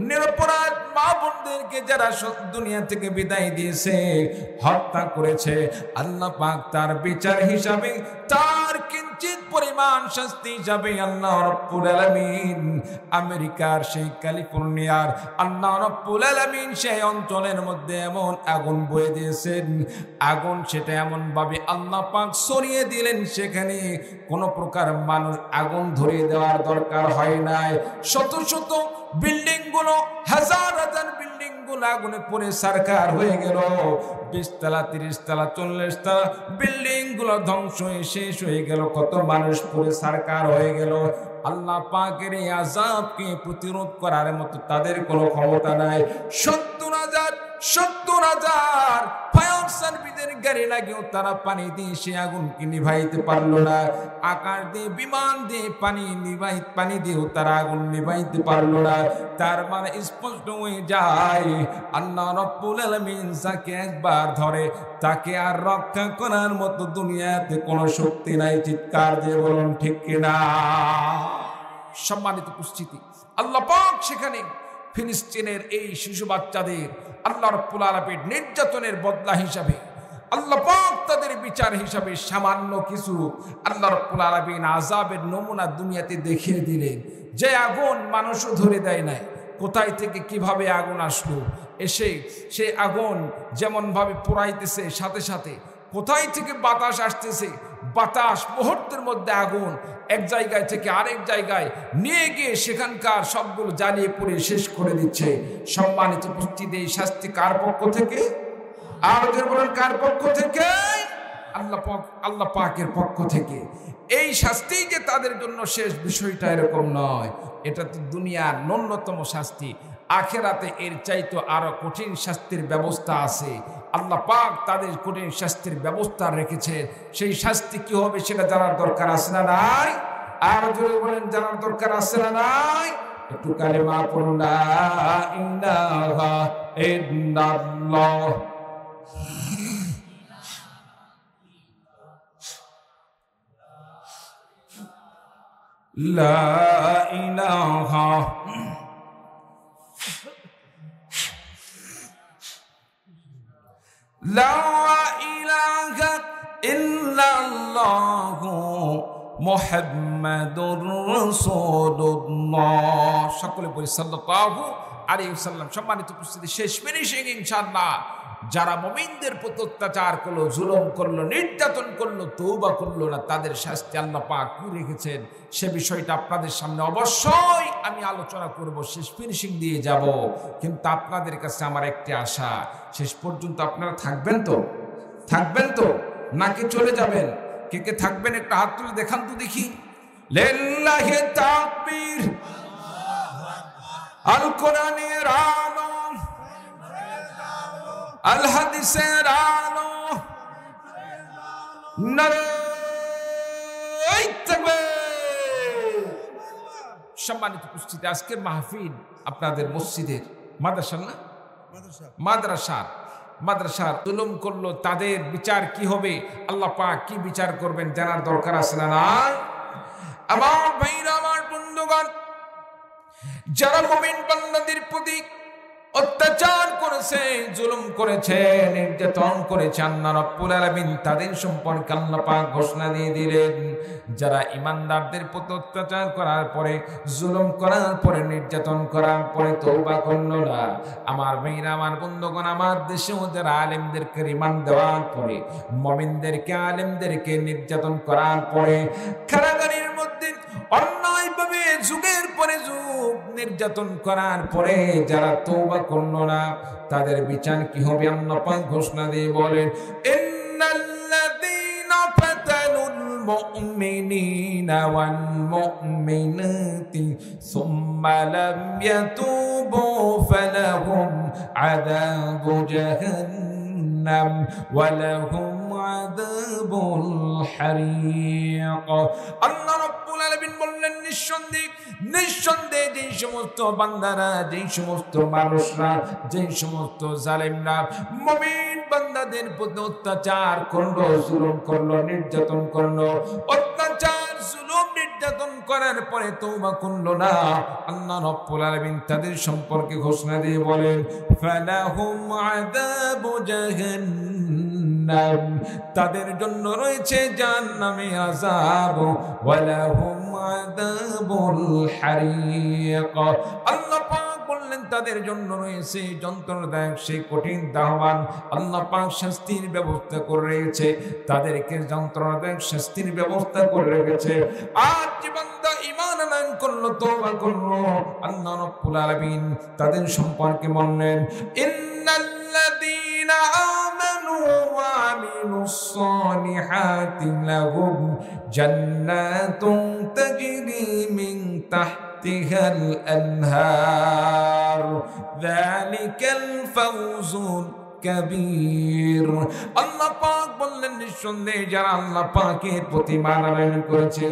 নিরপরাধ মা বোনদেরকে যারা দুনিয়া থেকে বিদায় দিয়েছে হত্যা করেছে। আল্লাহ পাক তার বিচার হিসাবে, তার কিঞ্চিত পরিমাণ শাস্তি হিসাবে আল্লাহ রাব্বুল আলামিন আমেরিকার সেই ক্যালিফোর্নিয়ার আল্লাহ রাব্বুল আলামিন সেই অঞ্চলের মধ্যে এমন আগুন বয়ে দিয়েছেন, আগুন সেটা এমন ভাবে আল্লাহ পাক সরিয়ে দিলেন, সেখানে কোনো প্রকার মানুষ আগুন ধরিয়ে দেওয়ার দরকার হয় নাই। শত শত বিল্ডিং গুলো, হাজার হাজার বিল্ডিং গুলো আগুনে পড়ে সারকার হয়ে গেল। 20 তলা, 30 তলা, 40 তলা বিল্ডিং গুলো ধ্বংস হয়ে শেষ হয়ে গেল। কত মানুষ পড়ে সারকার হয়ে গেল। আল্লাহ পাকের এই আযাবকে প্রতিরোধ করার মতো তাদের কোনো ক্ষমতা নাই। 70,000 ফায়ার সার্ভিসের গাড়ি লাগেও তারা পানি দিয়ে সে আগুনকে নিভাইতে পারলো না। আকাশ দিয়ে বিমান দিয়ে পানি দিয়েও তারা আগুন নিভাইতে পারলো না। তার মানে স্পষ্ট হয়ে যায় আল্লাহ রাব্বুল আলামিন যাকে একবার ধরে তাকে আর রক্ষা করার মতো দুনিয়াতে কোনো শক্তি নাই। চিৎকার দিয়ে বলুন ঠিক কিনা? সম্মানিত উপস্থিতি, আল্লাহ পাক সেখানে ফিলিস্তিনের এই শিশু বাচ্চাদের আল্লাহ রাব্বুল আলামিন নির্যাতনের বদলা হিসাবে আল্লাহ পাক তাদের বিচার হিসাবে সামান্য কিছু আল্লাহ রাব্বুল আলামিন আযাবের নমুনা দুনিয়াতে দেখিয়ে দিলেন। যে আগুন মানুষও ধরে দেয় নাই, কোথায় থেকে কিভাবে আগুন আসলো, এসে সেই আগুন যেমন ভাবে পোড়াইতেছে, সাথে সাথে কোথায় থেকে বাতাস আসতেছে, বাতাস মুহূর্তের মধ্যে আগুন এক জায়গায় থেকে আরেক জায়গায় নিয়ে গিয়ে সেখানকার সবগুলো জ্বালিয়ে পুড়ে শেষ করে দিচ্ছে। সম্মানিত উপস্থিতি, এই শাস্তি কার পক্ষ থেকে? আর বলেন কার পক্ষ থেকে? আল্লাহ পাকের পক্ষ থেকে। এই শাস্তি যে তাদের জন্য শেষ, বিষয়টা এরকম নয়। এটা তো দুনিয়ার ন্যূনতম শাস্তি। আখেরাতে এর চাইতে আরো কঠিন শাস্তির ব্যবস্থা আছে। আল্লাহ পাক তাদের কঠিন শাস্তির ব্যবস্থা রেখেছে। সেই শাস্তি কি হবে সেটা জানার দরকার আছে না নাই? আর যদি বলেন জানার দরকার আছে না নাই? একটু কালেমা পড়ুন, লা ইলাহা ইল্লাল্লাহ। লা ইলাহা লা ইলাহা ইল্লাল্লাহু মুহাম্মাদুর রাসূলুল্লাহ। সকলে বলি সাল্লাল্লাহু আলাইহি ওয়াসাল্লাম। সম্মানিত উপস্থিতি, শেষ ফিনিশিং ইনশাআল্লাহ। যারা মুমিনদের প্রতি অত্যাচার করলো, জুলুম করলো, নির্যাতন করলো, তওবা করলো না, তাদের শাস্তি আল্লাহ পাক কি রেখেছেন সে বিষয়টা আপনাদের সামনে অবশ্যই আমি আলোচনা করব, শেষ ফিনিশিং দিয়ে যাব। কিন্তু আপনাদের কাছে আমার একটি আশা, শেষ পর্যন্ত আপনারা থাকবেন তো? থাকবেন তো নাকি চলে যাবেন? কে কে থাকবেন একটা হাত তুলে দেখান তো দেখি। লিল্লাহি তাকবীর। আল কোরআনের আলো, আল হাদিসের আলো, নারায়ে তাকবীর। সম্মানিত উপস্থিতি, আজকের মাহফিল আপনাদের মসজিদের মাদ্রাসা না, মাদ্রাসার জুলুম করলো, তাদের বিচার কি হবে, আল্লাহ পাক কি বিচার করবেন জানার দরকার আছে না নাই? আমার ভাইরা, আমার বন্ধুগণ, যারা মুমিন বান্দাদের প্রতি অত্যাচার করেছে, জুলুম করেছে, নির্যাতন করেছে, আল্লাহ রাব্বুল আলামিন তাদের সম্পর্কে আল্লাহ পাক ঘোষণা দিয়ে দিলেন, যারা ঈমানদারদের প্রতি অত্যাচার করার পরে, জুলুম করার পরে, নির্যাতন করার পরে তওবা করলো না, আমার ভাইরা, আমার বন্ধুগণ, আমার দেশে ওদের আলেমদেরকে রিমান্ড দেওয়ার পরে, মুমিনদেরকে, আলেমদেরকে নির্যাতন করার পরে, কারাগারের মধ্যে অন্যায়ভাবে যুগের পরে যুগ নির্যাতন করার পরে যারা তওবা করলো না, তাদের বিচার কি হবে আল্লাহ পাক ঘোষণা দিয়ে বলেন, ইন্নাল্লাযীনা ফাতানুল মুমিনিনা ওয়াল মুমিনাতি সুম্মা লাম ইয়াতুবু ফালাহুম আযাবু জাহান্নাম ওয়া লাহুম আযাবুল হারিক। আল্লাহ রাব্বুল আলামিন বললেন, নিঃসন্দেহে যেই সমস্ত বান্দারা, যেই সমস্ত মানুষরা, যেই সমস্ত জালেমরা মুমিন বান্দাদের প্রতি অত্যাচার করলো, জুলুম করলো, নির্যাতন করলো, অত্যাচার, জুলুম, নির্যাতন করার পরে তওবা করলো না, আল্লাহ রাব্বুল আলামিন তাদের সম্পর্কে ঘোষণা দিয়ে বলেন, ফালাহুম আযাবু জাহান্নাম, তাদের জন্য রয়েছে জাহান্নামের আযাব, ওয়া লাহুম আযাবুল হারিক। আল্লাহ পাক বললেন তাদের জন্য রয়েছে যন্ত্রণাদায়ক সেই কঠিন দাহবান। আল্লাহ পাক শাস্তির ব্যবস্থা করে রেখেছে, তাদেরকে যন্ত্রণাদায়ক শাস্তির ব্যবস্থা করে রেখেছে। আর যে বান্দা ঈমান আনয়ন করলো, তওবা করলো, আল্লাহ রাব্বুল আলামিন তাদের সম্পর্কে বললেন, ইন্নাল্লাযীনা আমানু ওয়া আমিলুস সালিহাতি লাহুম জান্নাতুন তাজরি মিন তাহতিহাল আনহার যালিকাল ফাওজুল কাবীর। আল্লাহ পাক বললেন নিঃসন্দেহে যারা আল্লাহ পাকের প্রতি মানানয়ন করেছে,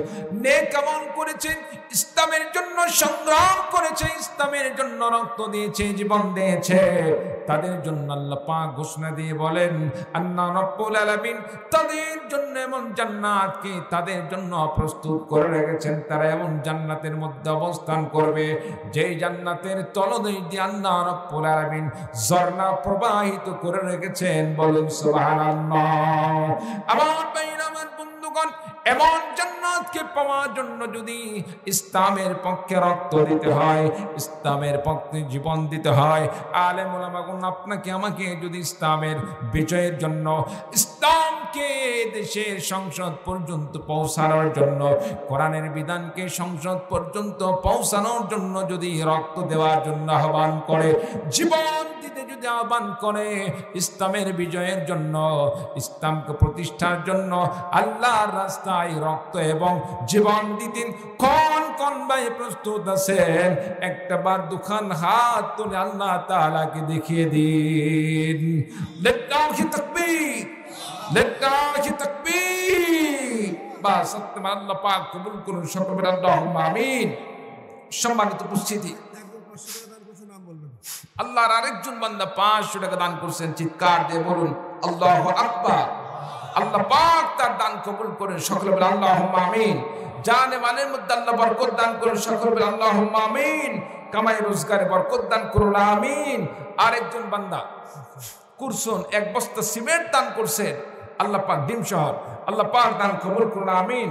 নেক আমল করেছে, ইসলামের জন্য সংগ্রাম করেছে, ইসলামের জন্য রক্ত দিয়েছে, জীবন দিয়েছে, তাদের জন্য আল্লাহ পাক ঘোষণা দিয়ে বলেন আল্লাহ রাব্বুল আলামিন তাদের জন্য এমন জান্নাতকে তাদের জন্য প্রস্তুত করে রেখেছেন। তারা এমন জান্নাতের মধ্যে অবস্থান করবে যেই জান্নাতের তলদেশ দিয়ে আল্লাহ রাব্বুল আলামিন ঝর্ণা প্রবাহিত করে রেখেছেন। বলুন সুবহানাল্লাহ। আমার ভাইরা, আমার বন্ধুগণ, এমন জান্নাতকে পাওয়ার জন্য যদি ইসলামের পক্ষে রক্ত দিতে হয়, ইসলামের পক্ষে জীবন দিতে হয়, আলেম ওলামাগণ আপনাকে আমাকে যদি ইসলামের বিজয়ের জন্য, ইসলামকে দেশের সংসদ পর্যন্ত পৌঁছানোর জন্য, কোরআনের বিধানকে সংসদ পর্যন্ত পৌঁছানোর জন্য যদি রক্ত দেওয়ার জন্য আহ্বান করে, জীবন দিতে যদি আহ্বান করে, ইসলামের বিজয়ের জন্য, ইসলামকে প্রতিষ্ঠার জন্য আল্লাহর রাস্তায় রক্ত এবং জীবন দিতেন, কোন কোন ভাই প্রস্তুত আছেন? একটা বার দুখান হাত তুলে আল্লাহ তাআলাকে দেখিয়ে দিন। লিল্লাহি তাকবীর, লিল্লাহি তাকবীর। বাস আল্লাহ পাক কবুল করুন সকলে, আল্লাহুম্মা আমিন। সম্মানিত উপস্থিতি, আল্লাহর আরেকজন বান্দা 500 টাকা দান করছেন, চিৎকার দিয়ে বলুন আল্লাহু আকবার। আল্লাহ পাক তার দান কবুল করেন, সকলে বলেন আল্লাহুম্মা আমিন। জানে মালের মধ্যে আল্লাহ বরকত দান করেন, সকলে বলেন আল্লাহুম্মা আমিন। কামাই রোজগারে বরকত দান করুন, আমিন। আরেকজন বান্দা কুরসুন 1 বস্তা সিমেন্ট দান করছেন, আল্লাহ পাক ডিম শহর, আল্লাহ পাক দান কবুল করুন, আমিন।